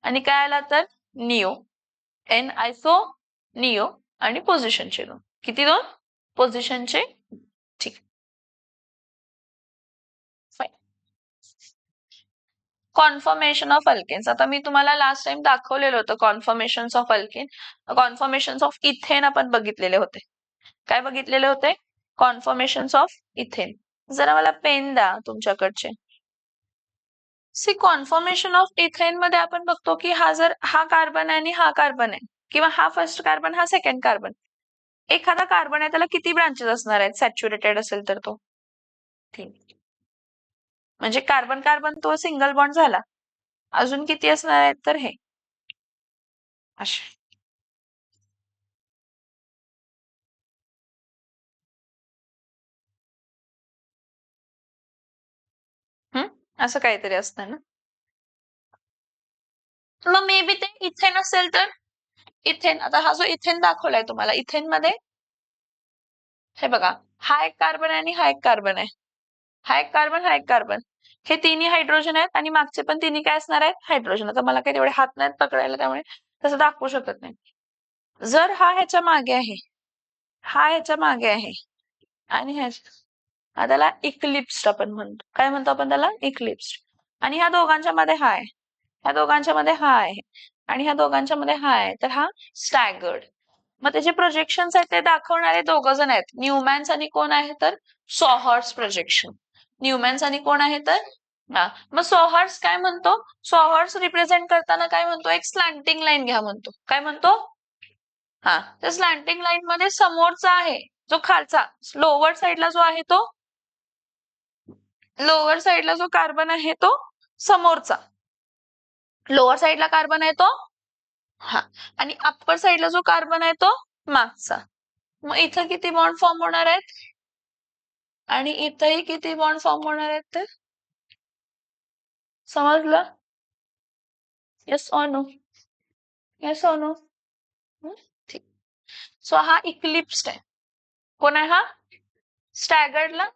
आणि काय आला तर निओ. एन आयसो, निओ आणि पोझिशनचे 2. किती 2? पोझिशनचे. ठीक. Conformation of alkanes. आता मी तुम्हाला लास्ट टाइम दाखवलेलं होतं conformation of alkane. Conformation of ethane आपण बघितलेले होते. काय बघितलेले होते? Conformation of ethane. जरा मला पेन द्या तुमच्याकडचे. सी, कॉन्फर्मेशन ऑफ इथेन मध्ये आपण बघतो की हा कार्बन आहे आणि हा कार्बन आहे, किंवा हा फर्स्ट कार्बन, हा सेकंड कार्बन. एखादा कार्बन आहे त्याला किती ब्रांचेस असणार आहेत? सॅच्युरेटेड असेल तर तो 3. म्हणजे कार्बन कार्बन तो सिंगल बॉन्ड झाला. अजून किती असणार आहेत? तर हे असे. असं काहीतरी असतं ना. मग मे बी ते इथेन असेल तर इथेन. आता हा जो इथेन दाखवलाय तुम्हाला, इथेन मध्ये हे बघा, हा एक कार्बन आहे आणि हा एक कार्बन आहे. हा एक कार्बन, हा एक कार्बन. हे तिन्ही हायड्रोजन आहेत आणि मागचे पण तिन्ही काय असणार आहेत? हायड्रोजन. आता मला काही तेवढे हात नाहीत पकडायला, त्यामुळे तसं दाखवू शकत नाही. जर हा ह्याच्या मागे आहे, हा ह्याच्या मागे आहे आणि त्याला इक्लिप्स्ड आपण म्हणतो. काय म्हणतो आपण त्याला? इक्लिप्स्ड. आणि ह्या दोघांच्या मध्ये हा आहे, ह्या दोघांच्या मध्ये हा आहे आणि ह्या दोघांच्या मध्ये हा आहे, तर हा स्टॅगर्ड. मग त्याचे प्रोजेक्शन्स आहेत ते दाखवणारे दोघं जण आहेत, न्यूमॅन्स आणि कोण आहे तर सॉहर्स प्रोजेक्शन. न्यूमॅन्स आणि कोण आहे तर मग सॉहर्स काय म्हणतो, सॉहर्स रिप्रेझेंट करताना काय म्हणतो, एक स्लॅन्टिंग लाईन घ्या म्हणतो. काय म्हणतो, त्या स्लॅन्टिंग लाईन मध्ये समोरचा आहे जो खालचा लोअर साइडला जो आहे तो, लोअर साइडला जो कार्बन आहे तो समोरचा, लोअर साइडला कार्बन आहे तो आणि अप्पर साइडला जो कार्बन आहे तो मागचा. मग इथं किती बॉन्ड फॉर्म होणार आहेत आणि इथंही किती बॉन्ड फॉर्म होणार आहेत ते समजलं? Yes or no? Yes or no? ठीक. सो हा इक्लिप्स्ड आहे. कोण आहे हा? स्टॅगर्डला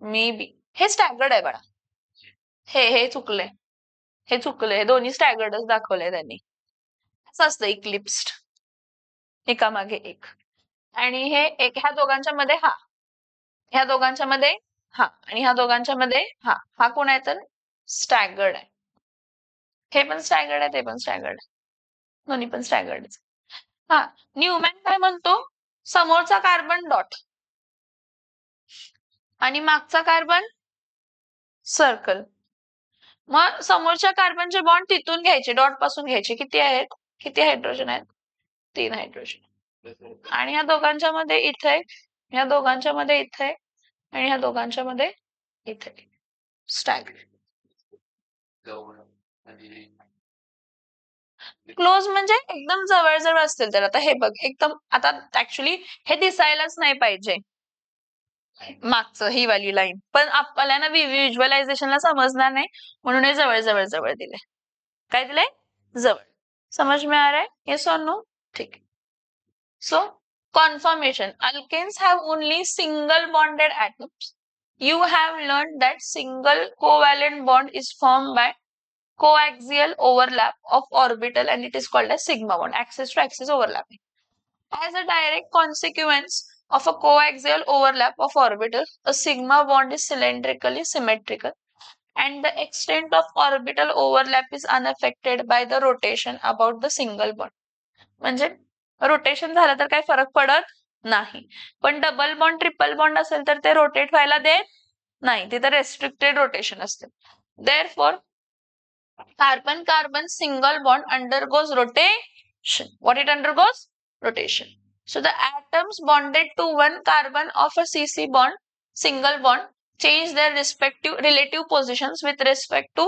मे बी हे स्टॅगर्ड आहे बघा. हे चुकलंय, हे चुकलंय. दोन्ही स्टॅगर्डच दाखवलंय त्यांनी. असं असतं इक्लिप्स्ड, एकामागे एक. आणि हे एक ह्या दोघांच्या मध्ये ह्या दोघांच्या मध्ये आणि ह्या दोघांच्या मध्ये हा कोण आहे तर स्टॅगर्ड आहे. हे पण स्टॅगर्ड आहे, ते पण स्टॅगर्ड आहे, दोन्ही पण स्टॅगर्ड. न्यूमॅन काय म्हणतो, समोरचा कार्बन डॉट आणि मागचा कार्बन सर्कल. मग समोरच्या कार्बनचे बॉन्ड तिथून घ्यायचे, डॉट पासून घ्यायचे. किती आहेत, किती हायड्रोजन आहेत? 3 हायड्रोजन. आणि ह्या दोघांच्या मध्ये इथे, ह्या दोघांच्या मध्ये इथे आणि ह्या दोघांच्या मध्ये इथे स्टॅगर्ड. क्लोज म्हणजे एकदम जवळ जवळ असतील. तर आता हे बघ, एकदम आता ऍक्च्युली हे दिसायलाच नाही पाहिजे मागचं ही वाली लाईन, पण आपल्याला व्हिज्युअलायझेशनला समजणार नाही म्हणून हे जवळ जवळ जवळ दिले. काय दिलंय? जवळ. समझ में आ रहा है? येस और नो? ठीक. So conformation, alkanes have only single bonded atoms. You have learned that single covalent bond is formed by coaxial overlap of orbital and it is called as sigma bond, axis to axis overlapping. As a direct consequence of a coaxial overlap of orbital, a sigma bond is cylindrically symmetrical and the extent of orbital overlap is unaffected by the rotation about the single bond. म्हणजे rotation झालं तर काही फरक पडत नाही, पण double bond triple bond असेल तर ते रोटेट व्हायला देत नाही, तिथे रेस्ट्रिक्टेड रोटेशन असते. Therefore, carbon carbon single bond undergoes rotation. What it undergoes? Rotation. So the atoms bonded to one carbon of a CC bond, single bond, change their respective relative positions with respect to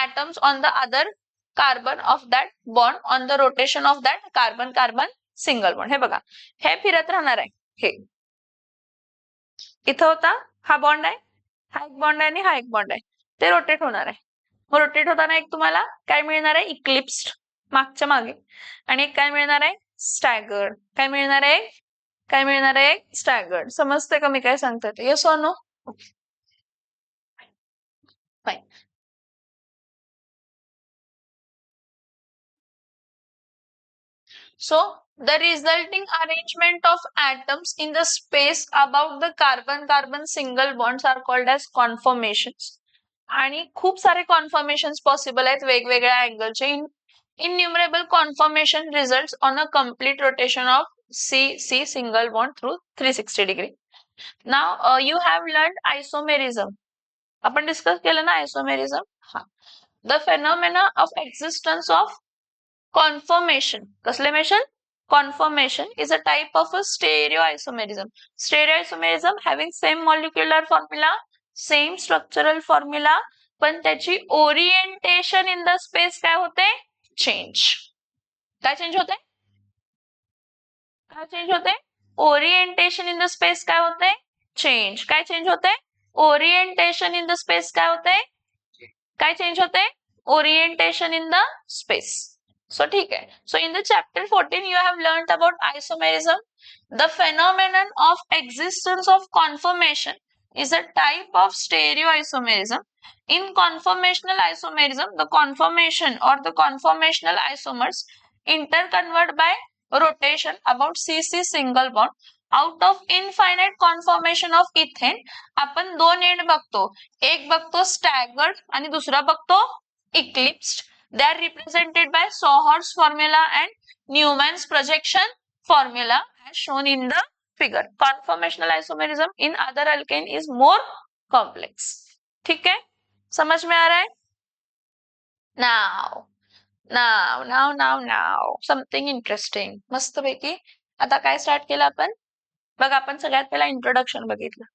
atoms on the other carbon of that bond on the rotation of that carbon carbon single bond. हे बघा, हे फिरत राहणार आहे. हे इथं होता, हा बॉन्ड आहे, हा एक बॉन्ड आहे आणि हा एक बॉन्ड आहे, ते रोटेट होणार आहे. मग रोटेट होताना एक तुम्हाला काय मिळणार आहे, इक्लिप्स्ड मागच्या मागे, आणि एक काय मिळणार आहे, स्टॅगर्ड. काय मिळणार आहे, काय मिळणार आहे, स्टॅगर्ड. समजते का मी काय सांगते ते? Yes or no? Fine. So the resulting arrangement of atoms in the space about the carbon-carbon single bonds are called as conformations. आणि खूप सारे conformations possible आहेत वेगवेगळ्या अँगलचे. Innumerable conformation results on a complete rotation of C single bond through 360 degree. Now you have learned isomerism. आपण discuss केलं ना isomerism? The phenomena of existence of conformation. Conformation? Conformation is a type of a stereoisomerism. Stereoisomerism having same molecular formula, same structural formula, पण त्याची orientation in the space काय होते? Change. काय change होते? काय चेंज होते? ओरिएंटेशन इन द स्पेस काय होते? चेंज. काय चेंज होते? ओरिएंटेशन इन द स्पेस काय होते? काय चेंज होते? Orientation in the space. So ठीक है. So in the chapter 14 you have learnt about isomerism. The phenomenon of existence of conformation is a type of stereoisomerism. In conformational isomerism, the conformation or the conformational isomers interconvert by rotation about CC single bond. Out of infinite conformation of ethane, आपण दोन end बघतो, एक बघतो staggered आणि दुसरा बघतो eclipsed. They are represented by Sawhort's formula and Newman's projection formula as shown in the figure. Conformational isomerism in other alkane is more complex. ठीक है, समझ में आ रहा है? Now something interesting. मस्त पैकी आता काय स्टार्ट केलं आपण? बघ, आपण सगळ्यात पहिला इंट्रोडक्शन बघितलं,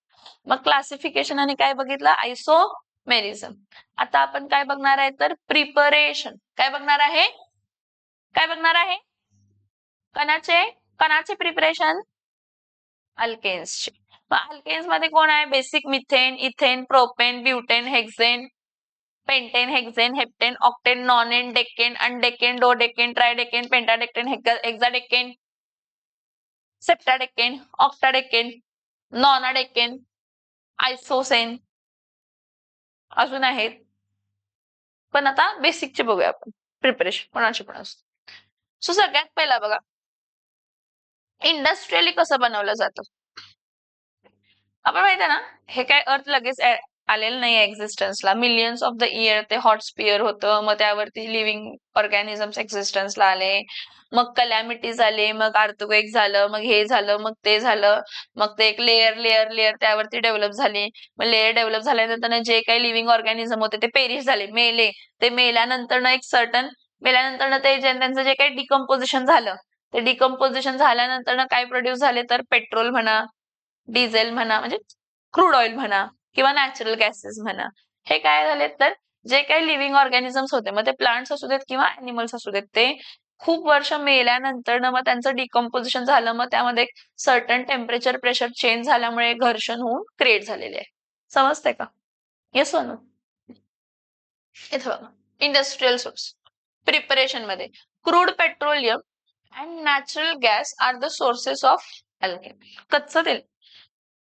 मग क्लासिफिकेशन आणि काय बघितलं? आयसोमेरिझम. आता आपण काय बघणार आहे तर प्रिपरेशन. काय बघणार आहे? काय बघणार आहे? कणाचे प्रिपरेशन? अल्केन्सचे. मग अल्केन्स मध्ये कोण आहे? Basic methane, ethane, propane, butane, hexane, pentane, hexane, heptane, octane, nonane, decane, undecane, dodecane, tridecane, pentadecane, hexadecane, septadecane, octadecane, nonadecane, eicosane अजून आहेत. पण आता बेसिकचे बघूया आपण. प्रिपरेशन कोणाचे पण असतं. सो सगळ्यात पहिला बघा, इंडस्ट्रियली कसं बनवलं जातं. आपण माहिती आहे ना, हे काय अर्थ लगेच आलेलं नाही एक्झिस्टन्सला. मिलियन्स ऑफ द इयर ते हॉट स्पिअर होतं, मग त्यावरती लिव्हिंग ऑर्गॅनिझम्स एक्झिस्टन्सला आले, मग कलॅमिटीज आले, मग अर्थक्वेक झालं, मग हे झालं, मग ते झालं, मग ते एक लेयर लेयर लेयर त्यावरती डेव्हलप झाली. मग लेयर डेव्हलप झाल्यानंतर जे काही लिव्हिंग ऑर्गॅनिझम होते ते पेरिश झाले, मेले. ते मेल्यानंतर एक सर्टन मेल्यानंतर ते त्यांचं जे काही डिकम्पोजिशन झालं, ते डिकम्पोजिशन झाल्यानंतर काय प्रोड्यूस झाले तर पेट्रोल म्हणा, डिझेल म्हणा, म्हणजे क्रूड ऑइल म्हणा, किंवा नॅचरल गॅसेस म्हणा. हे काय झाले तर जे काही लिव्हिंग ऑर्गॅनिझम्स होते, मग ते प्लांट्स असू देत किंवा अॅनिमल्स असू देत, ते खूप वर्ष मेल्यानंतर मग त्यांचं डिकम्पोजिशन झालं, मग त्यामध्ये सर्टन टेम्परेचर प्रेशर चेंज झाल्यामुळे घर्षण होऊन क्रिएट झालेले आहे. समजते का? Yes no? इथं बघा, इंडस्ट्रियल सोर्स प्रिपरेशन मध्ये crude petroleum and natural gas are the sources of alkane. कच्चं तेल,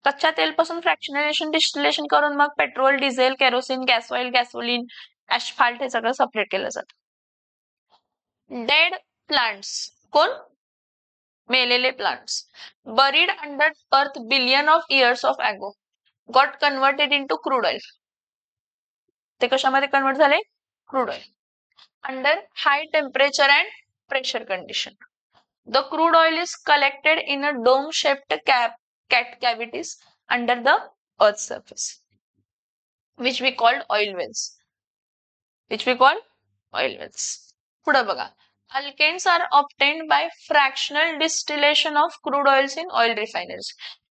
कच्च्या तेल पासून फ्रॅक्शनरेशन डिस्टिलेशन करून मग petrol, diesel, kerosene, gas oil, gasoline, asphalt हे सगळं सेपरेट केलं जातं. डेड प्लांट्स, कोण? मेलेले plants, buried under earth billion of years of ago, got converted into crude oil. ते कशामध्ये कन्वर्ट झाले? Crude oil. Under high temperature and pressure condition. The crude oil is collected in a dome-shaped cavities under the Earth's surface, which we called oil wells. पुढे बघा, alkanes are obtained by fractional distillation of crude oils in oil refineries.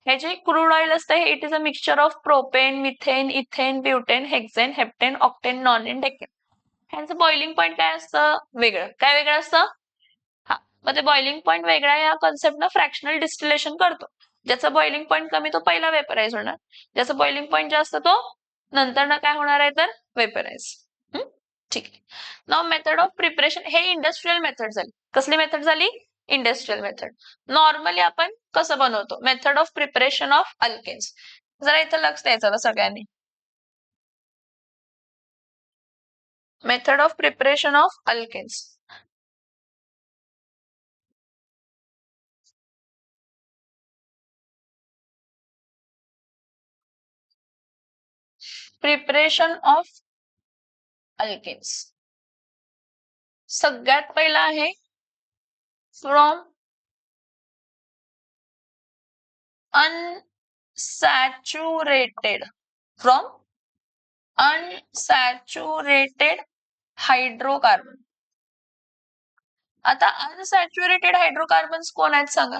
हे जे crude oil असतं हे it is a mixture of propane, methane, ethane, butane, hexane, heptane, octane, nonane, decane. ह्यांचं boiling point काय असतं? वेगळं. काय वेगळं असतं? हा, मग ते बॉइलिंग पॉइंट वेगळा या कॉन्सेप्टनं फ्रॅक्शनल डिस्टिलेशन करतो. ज्याचा बॉइलिंग पॉइंट कमी तो पहिला वेपराइज होणार, ज्याचा बॉइलिंग पॉइंट जास्त तो नंतर ना काय होणार आहे तर वेपराइज. ठीक आहे. नाउ मेथड ऑफ प्रिपरेशन, हे इंडस्ट्रियल मेथड झाली. कसली मेथड झाली? Industrial method. नॉर्मली आपण कसं बनवतो? Method of preparation of alkanes. जरा इथं लक्ष द्यायचं सगळ्यांनी. Method of preparation of alkanes. Preparation of alkanes सगळ्यात पहिला आहे फ्रॉम अनसॅच्युरेटेड हायड्रोकार्बन. आता अनसॅच्युरेटेड हायड्रोकार्बन्स कोण आहेत सांगा?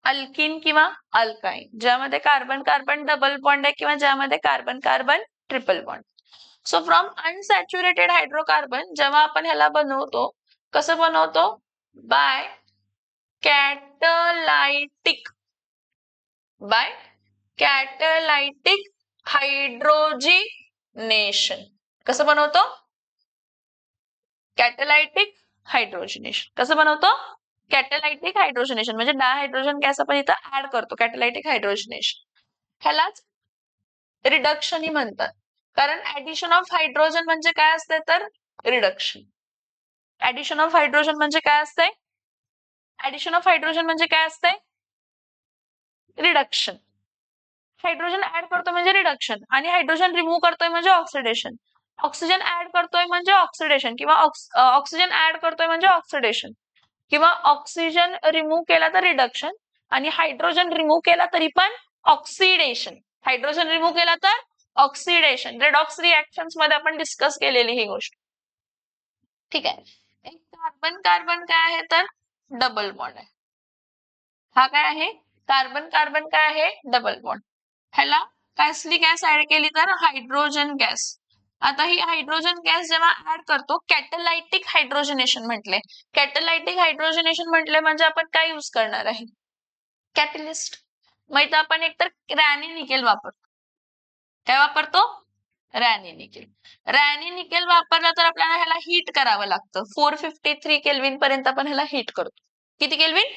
अल्किन किंवा अल्काइन, ज्यामध्ये कार्बन कार्बन डबल बॉन्ड आहे किंवा ज्यामध्ये carbon carbon triple bond. So from unsaturated hydrocarbon जेव्हा आपण ह्याला बनवतो, कसं बनवतो? बाय कॅटलायटिक हायड्रोजिनेशन. कसं बनवतो? कॅटलायटिक हायड्रोजिनेशन. कसं बनवतो? कॅटलायटिक हायड्रोजिनेशन म्हणजे डायहायड्रोजन गॅस आपण इथं ऍड करतो. कॅटलायटिक हायड्रोजिनेशन ह्यालाच रिडक्शन ही म्हणतात. कारण ऍडिशन ऑफ हायड्रोजन म्हणजे काय असते तर रिडक्शन. ऍडिशन ऑफ हायड्रोजन म्हणजे काय असते? ऍडिशन ऑफ हायड्रोजन म्हणजे काय असते? रिडक्शन. हायड्रोजन ऍड करतोय म्हणजे रिडक्शन आणि हायड्रोजन रिमूव्ह करतोय म्हणजे ऑक्सिडेशन. ऑक्सिजन ऍड करतोय म्हणजे ऑक्सिडेशन किंवा ऑक्सिजन ऍड करतोय म्हणजे ऑक्सिडेशन किंवा ऑक्सिजन रिमूव्ह केला तर रिडक्शन आणि हायड्रोजन रिमूव्ह केला तरी पण ऑक्सिडेशन. हायड्रोजन रिमूव्ह केला तर ऑक्सिडेशन. रेडॉक्स रिएक्शन्स मध्ये आपण डिस्कस केलेली ही गोष्ट. ठीक आहे. एक कार्बन कार्बन काय आहे तर डबल बॉन्ड आहे. हा काय आहे कार्बन कार्बन काय आहे डबल बॉन्ड. ह्याला कसली गॅस ऍड केली तर हायड्रोजन गॅस. आता ही हायड्रोजन गॅस जेव्हा ऍड करतो कॅटलायटिक हायड्रोजनेशन म्हटले. कॅटलायटिक हायड्रोजनेशन म्हटले म्हणजे आपण काय यूज करणार आहे कॅटलिस्ट. मग इथं आपण एकतर रॅनी निकेल वापरतो. काय वापरतो रॅनी निकेल. रॅनी निकेल वापरला तर आपल्याला ह्याला हीट करावं लागतं. 453 केल्विन पर्यंत आपण ह्याला हीट करतो. किती केल्विन.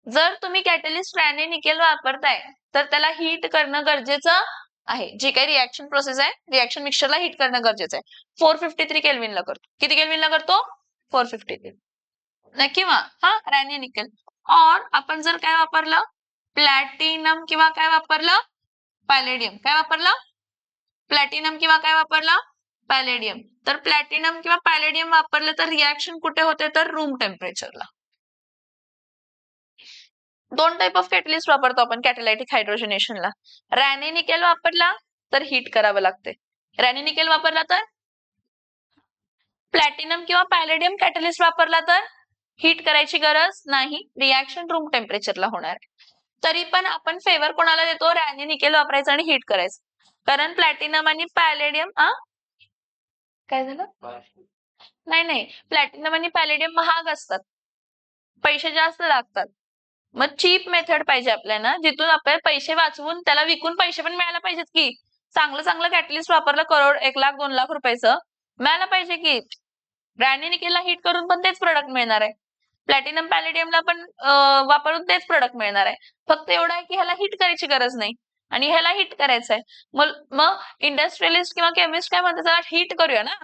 जर तुम्ही कॅटलिस्ट रॅनी निकेल वापरताय तर त्याला हीट करणं गरजेचं आहे. जी काही रिएक्शन प्रोसेस आहे रिएक्शन मिक्सचरला हीट करणं गरजेचं आहे. 453 केल्विनला करतो. किती केल्विनला करतो 453 किंवा हा रॅनी निकेल. और आपण जर काय वापरलं प्लॅटिनम किंवा काय वापरलं पॅलेडियम. काय वापरलं प्लॅटिनम किंवा काय वापरलं पॅलेडियम. तर प्लॅटिनम किंवा पॅलेडियम वापरलं तर रिएक्शन कुठे होते तर रूम टेम्परेचरला. दोन टाइप ऑफ कॅटलिस्ट वापरतो आपण कॅटलायटिक हायड्रोजनेशनला. रॅनी निकेल वापरला तर हीट करावं लागते. रॅनी निकेल वापरला तर प्लॅटिनम किंवा पॅलेडियम कॅटलिस्ट वापरला तर हीट करायची गरज नाही. रिएक्शन रूम टेम्परेचरला होणार आहे. तरी पण आपण फेवर कोणाला देतो रॅनी निकेल वापरायचं आणि हीट करायचं. कारण प्लॅटिनम आणि पॅलेडियम काय झालं नाही प्लॅटिनम आणि पॅलेडियम महाग असतात. पैसे जास्त लागतात. मग चीप मेथड पाहिजे आपल्याला जिथून आपल्याला पैसे वाचवून त्याला विकून पैसे पण मिळायला पाहिजेत की. चांगलं चांगलं कॅटलिस्ट वापरलं करोड 1 लाख 2 लाख रुपयाचं मिळायला पाहिजे की. रॅनी निकेलला हिट करून पण तेच प्रोडक्ट मिळणार आहे. प्लॅटिनम पॅलेडियमला पण वापरून तेच प्रोडक्ट मिळणार आहे. फक्त एवढं आहे की ह्याला हिट करायची गरज नाही आणि ह्याला हिट करायचं आहे. मग इंडस्ट्रियलिस्ट किंवा केमिस्ट काय म्हणतात त्याला हिट करूया ना.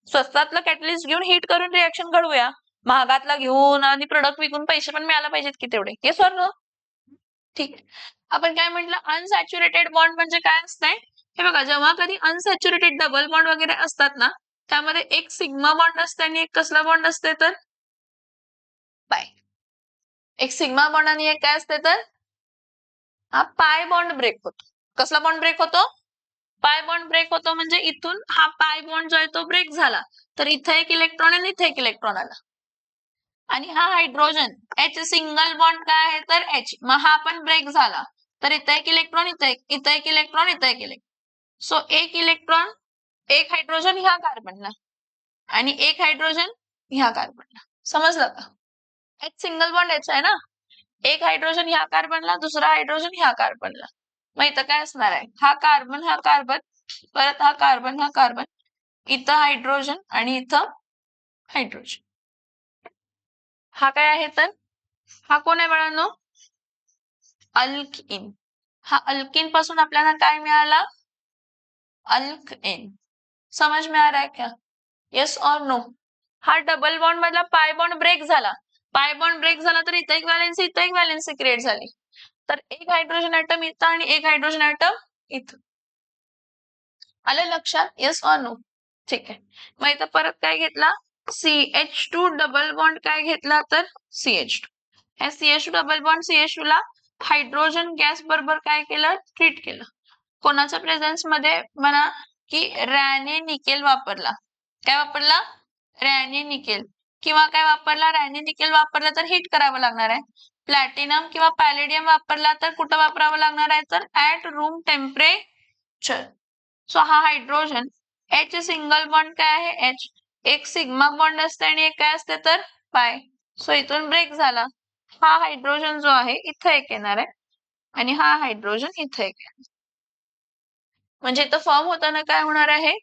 स्वस्तातलं कॅटलिस्ट घेऊन हिट करून रिएक्शन घडवूया. महागातला घेऊन आणि प्रोडक्ट विकून पैसे पण मिळायला पाहिजेत की तेवढे. Yes or no. ठीक आहे. आपण काय म्हटलं अनसॅच्युरेटेड बॉन्ड म्हणजे काय असतंय हे बघा. जेव्हा कधी अनसॅच्युरेटेड डबल बॉन्ड वगैरे असतात ना त्यामध्ये एक सिग्मा बॉन्ड असते आणि एक कसला बॉन्ड असते तर पाय. एक सिग्मा बॉन्ड आणि एक काय असते तर हा पाय बॉन्ड ब्रेक होतो. कसला बॉन्ड ब्रेक होतो पाय बॉन्ड ब्रेक होतो. म्हणजे इथून हा पाय बॉन्ड जो आहे तो ब्रेक झाला तर इथं एक इलेक्ट्रॉन आणि इथे एक इलेक्ट्रॉन आला आणि हा हायड्रोजन एच सिंगल बॉन्ड काय आहे तर एच. मग हा पण ब्रेक झाला तर इथं एक इलेक्ट्रॉन इथं एक इलेक्ट्रॉन इथं एक इलेक्ट्रॉन. सो एक इलेक्ट्रॉन एक हायड्रोजन ह्या कार्बनला आणि एक हायड्रोजन ह्या कार्बनला. समजलं का. एच सिंगल बॉन्ड एच आहे ना. एक हायड्रोजन ह्या कार्बनला दुसरा हायड्रोजन ह्या कार्बनला. मग इथं काय असणार आहे हा कार्बन परत हा कार्बन इथं हायड्रोजन आणि इथं हायड्रोजन. हा काय आहे तर हा कोण आहे बाळांनो अल्किन. हा अल्किन पासून आपल्याला काय मिळाला अल्कएन. समज में आ रहा है क्या येस और नो. हा डबल बॉन्ड मधला पाय बॉन्ड ब्रेक झाला. पाय बॉन्ड ब्रेक झाला तर इथं एक व्हॅलेन्सी क्रिएट झाली. तर एक हायड्रोजन ऍटम इथं आणि एक हायड्रोजन ऍटम इथं. आलं लक्षात येस और नो. ठीक आहे. मग इथं परत काय घेतला CH2 डबल बॉन्ड काय घेतला तर CH2. ह्या CH2 डबल बॉन्ड CH2 ला हायड्रोजन गॅस बरोबर काय केलं ट्रीट केलं. कोणाच्या प्रेझेन्स मध्ये म्हणा की रॅने निकेल वापरला. काय वापरला रॅने निकेल किंवा काय वापरला रॅने निकेल वापरला तर हिट करावं लागणार आहे. प्लॅटिनम किंवा पॅलेडियम वापरला तर कुठं वापरावं लागणार आहे तर ऍट रूम टेम्परेचर. सो हा हायड्रोजन एच सिंगल बॉन्ड काय आहे एच. एक सिग्मा बॉन्ड असते आणि एक काय असते तर पाय. सो इथून ब्रेक झाला. हा हायड्रोजन जो आहे इथं एक येणार आहे आणि हा हायड्रोजन इथं एक येणार. म्हणजे इथं फॉर्म होताना काय होणार आहे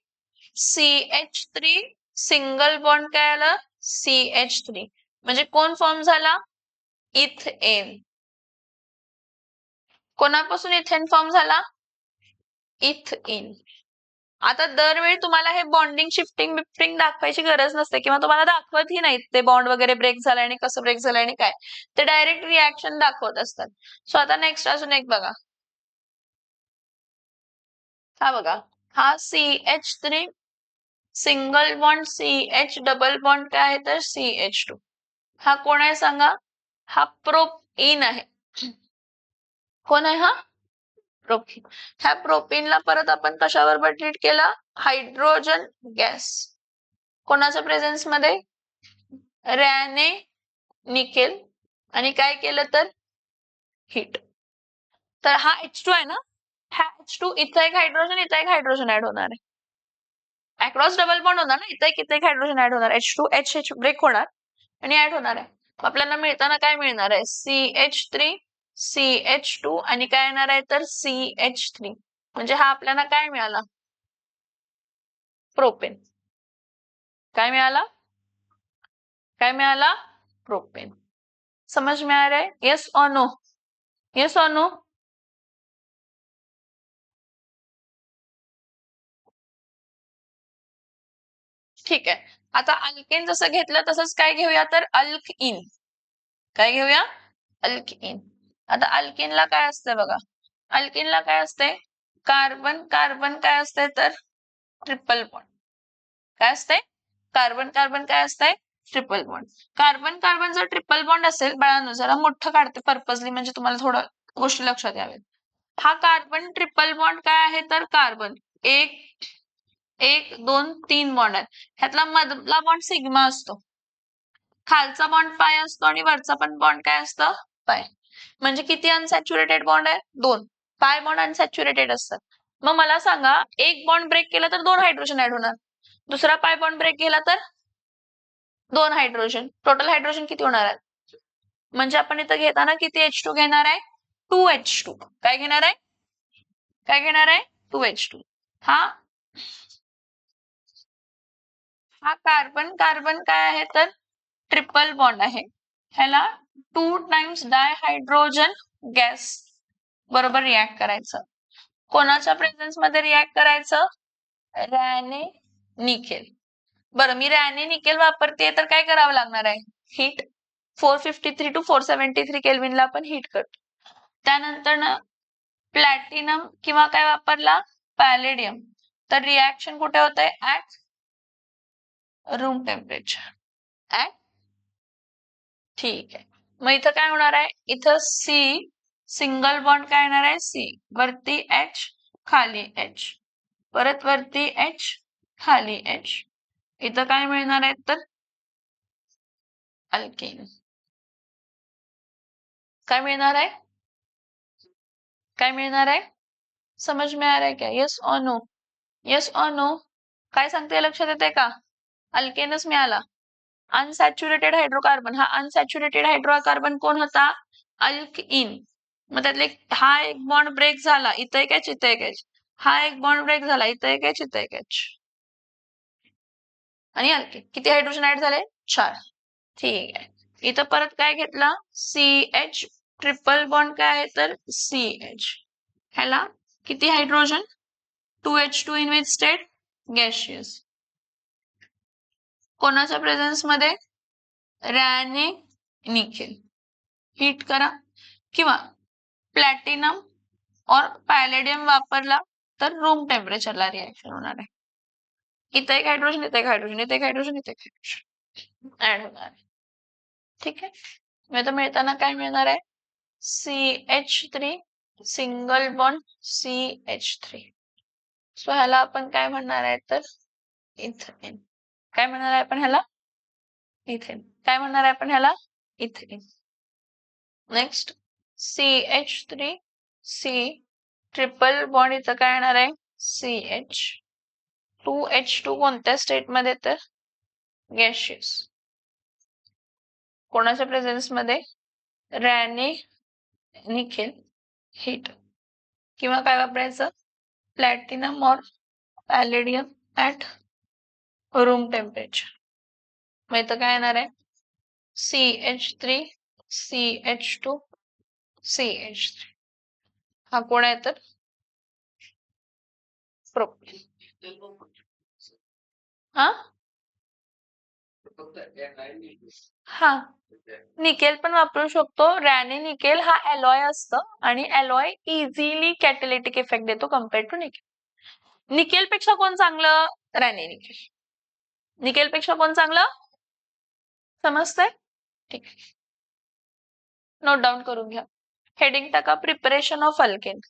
CH3 सिंगल बॉन्ड काय आलं CH3. म्हणजे कोण फॉर्म झाला इथेन. कोणापासून इथेन फॉर्म झाला इथेन. आता दरवेळी तुम्हाला हे बॉन्डिंग शिफ्टिंग बिफ्टिंग दाखवायची गरज नसते किंवा तुम्हाला दाखवतही नाही ते बॉन्ड वगैरे ब्रेक झालाय आणि कसं ब्रेक झालंय आणि काय. ते डायरेक्ट रिएक्शन दाखवत असतात. सो आता नेक्स्ट अजून एक बघा हा बघा, हा CH3 single bond CH double bond काय आहे तर CH2. हा कोण आहे सांगा? हा प्रोपीन आहे. कोण आहे हा? प्रोपीन. ह्या प्रोपीनला परत आपण कशाबरोबर ट्रीट केला? Hydrogen gas. कोणाच्या प्रेझेन्स मध्ये? रॅने निकेल आणि काय केलं तर हीट. तर हा H2 आहे ना, हा H2 इथं एक हायड्रोजन इथं एक हायड्रोजन ऍड होणार आहे. अक्रॉस डबल बॉन्ड होणार ना, इथं एक हायड्रोजन ऍड होणार, H2 H ब्रेक होणार आणि ऍड होणार आहे. आपल्याला मिळताना काय मिळणार आहे? CH3 CH2 आणि काय येणार आहे तर CH3. म्हणजे हा आपल्याला काय मिळाला? प्रोपेन. काय मिळाला? काय मिळाला? प्रोपेन. समझ में आ रहा है? येस और नो? येस और नो? ठीक आहे. आता अल्केन जसं घेतलं तसंच काय घेऊया तर अल्कइन. काय घेऊया? अल्किन. आता अल्किनला काय असतं बघा, अल्किनला काय असते? कार्बन कार्बन काय असते तर ट्रिपल बॉन्ड. काय असते? कार्बन कार्बन काय असते? Triple bond. कार्बन कार्बन जर ट्रिपल बॉन्ड असेल, बाळांनो जरा मोठं काढते पर्पजली म्हणजे तुम्हाला थोडं गोष्टी लक्षात यावेत. हा कार्बन ट्रिपल बॉन्ड काय आहे तर कार्बन एक एक दोन तीन बॉन्ड आहेत. ह्यातला मधला बॉन्ड सिग्मा असतो, खालचा बॉन्ड पाय असतो आणि वरचा पण बॉन्ड काय असतं? पाय. म्हणजे किती अनसॅच्युरेटेड बॉन्ड आहे? दोन. पाय बॉन्ड अनसॅच्युरेटेड असतात. मग मला सांगा, एक बॉन्ड ब्रेक केला तर दोन हायड्रोजन ऍड होणार, दुसरा पाय बॉन्ड ब्रेक केला तर दोन हायड्रोजन. टोटल हायड्रोजन किती होणार आहे? म्हणजे आपण इथं घेताना किती H2 घेणार आहे? 2H2. काय घेणार आहे? काय घेणार आहे? 2H2. हा हा कार्बन कार्बन काय आहे तर ट्रिपल बॉन्ड आहे. ह्याला 2 टाइम्स डायहायड्रोजन गॅस बरोबर रिॲक्ट करायचं. कोणाच्या प्रेझेन्स मध्ये रिॲक्ट करायचं? रॅने निकेल. बरं, मी रॅने निकेल वापरते तर काय करावं लागणार आहे? हीट. 453 टू 473 केल्विनला आपण हीट करतो. त्यानंतर ना प्लॅटिनम किंवा काय वापरला? पॅलेडियम. तर रिॲक्शन कुठे होतंय? At room temperature. ऍट ठीक आहे. मग इथं काय होणार आहे? इथं C सिंगल बॉन्ड काय येणार आहे? C. वरती H खाली H. परत वरती H खाली H. इथं काय मिळणार आहे तर अल्केन. काय मिळणार आहे? काय मिळणार आहे? समज में आ रहा है क्या? येस और नो? येस और नो? काय सांगते लक्षात येते का? अल्केनच मिळाला. अनसॅच्युरेटेड हायड्रोकार्बन, हा अनसॅच्युरेटेड हायड्रोकार्बन कोण होता? अल्कइन. मग त्यातले हा एक बॉन्ड ब्रेक झाला, इथं एक H इथं एक H. हा एक बॉन्ड ब्रेक झाला, इथं एक H इथं एक H. आणि अल्केन किती हायड्रोजन ऍड झाले? 4. ठीक आहे. इथं परत काय घेतला? CH ट्रिपल बॉन्ड काय आहे तर CH. ह्याला किती hydrogen? 2H2 in which state? Gaseous. कोणाच्या प्रेझेन्स मध्ये? रॅने निकेल. हीट करा किंवा प्लॅटिनम और पॅलेडियम वापरला तर रूम टेम्परेचरला रिॲक्शन होणार आहे. इथं एक हायड्रोजन इथं एक हायड्रोजन इथं एक हायड्रोजन इथं एक हायड्रोजन ऍड होणार आहे. ठीक आहे. मग आता मिळताना काय मिळणार आहे? CH3 single bond CH3. So ह्याला आपण काय म्हणणार आहे तर इथेन. काय म्हणणार आहे आपण ह्याला? इथेन. काय म्हणणार आहे आपण ह्याला? Ethane. Next CH3 C triple bond इथं काय येणार आहे? CH. 2H2 कोणत्या स्टेट मध्ये तर गॅशियस. कोणाच्या प्रेझेन्स मध्ये? रॅने निकेल हीट. किंवा काय वापरायचं? प्लॅटिनम और पॅलेडियम ऍट रूम टेम्परेचर. मग इथं काय येणार आहे? CH3 CH2 CH3. हा कोण आहे तर प्रोपेन. हा हा निकेल पण वापरू शकतो. रॅने निकेल हा अलॉय असतं आणि अलॉय इझिली कॅटलिटिक इफेक्ट देतो कम्पेअर्ड टू निकेल. निकेल पेक्षा कोण चांगलं? रॅनी निकेल. निकेल पेक्षा कोण चांगलं? समजतंय? ठीक. नोट डाऊन करून घ्या. हेडिंग टाका प्रिपरेशन ऑफ अल्केन.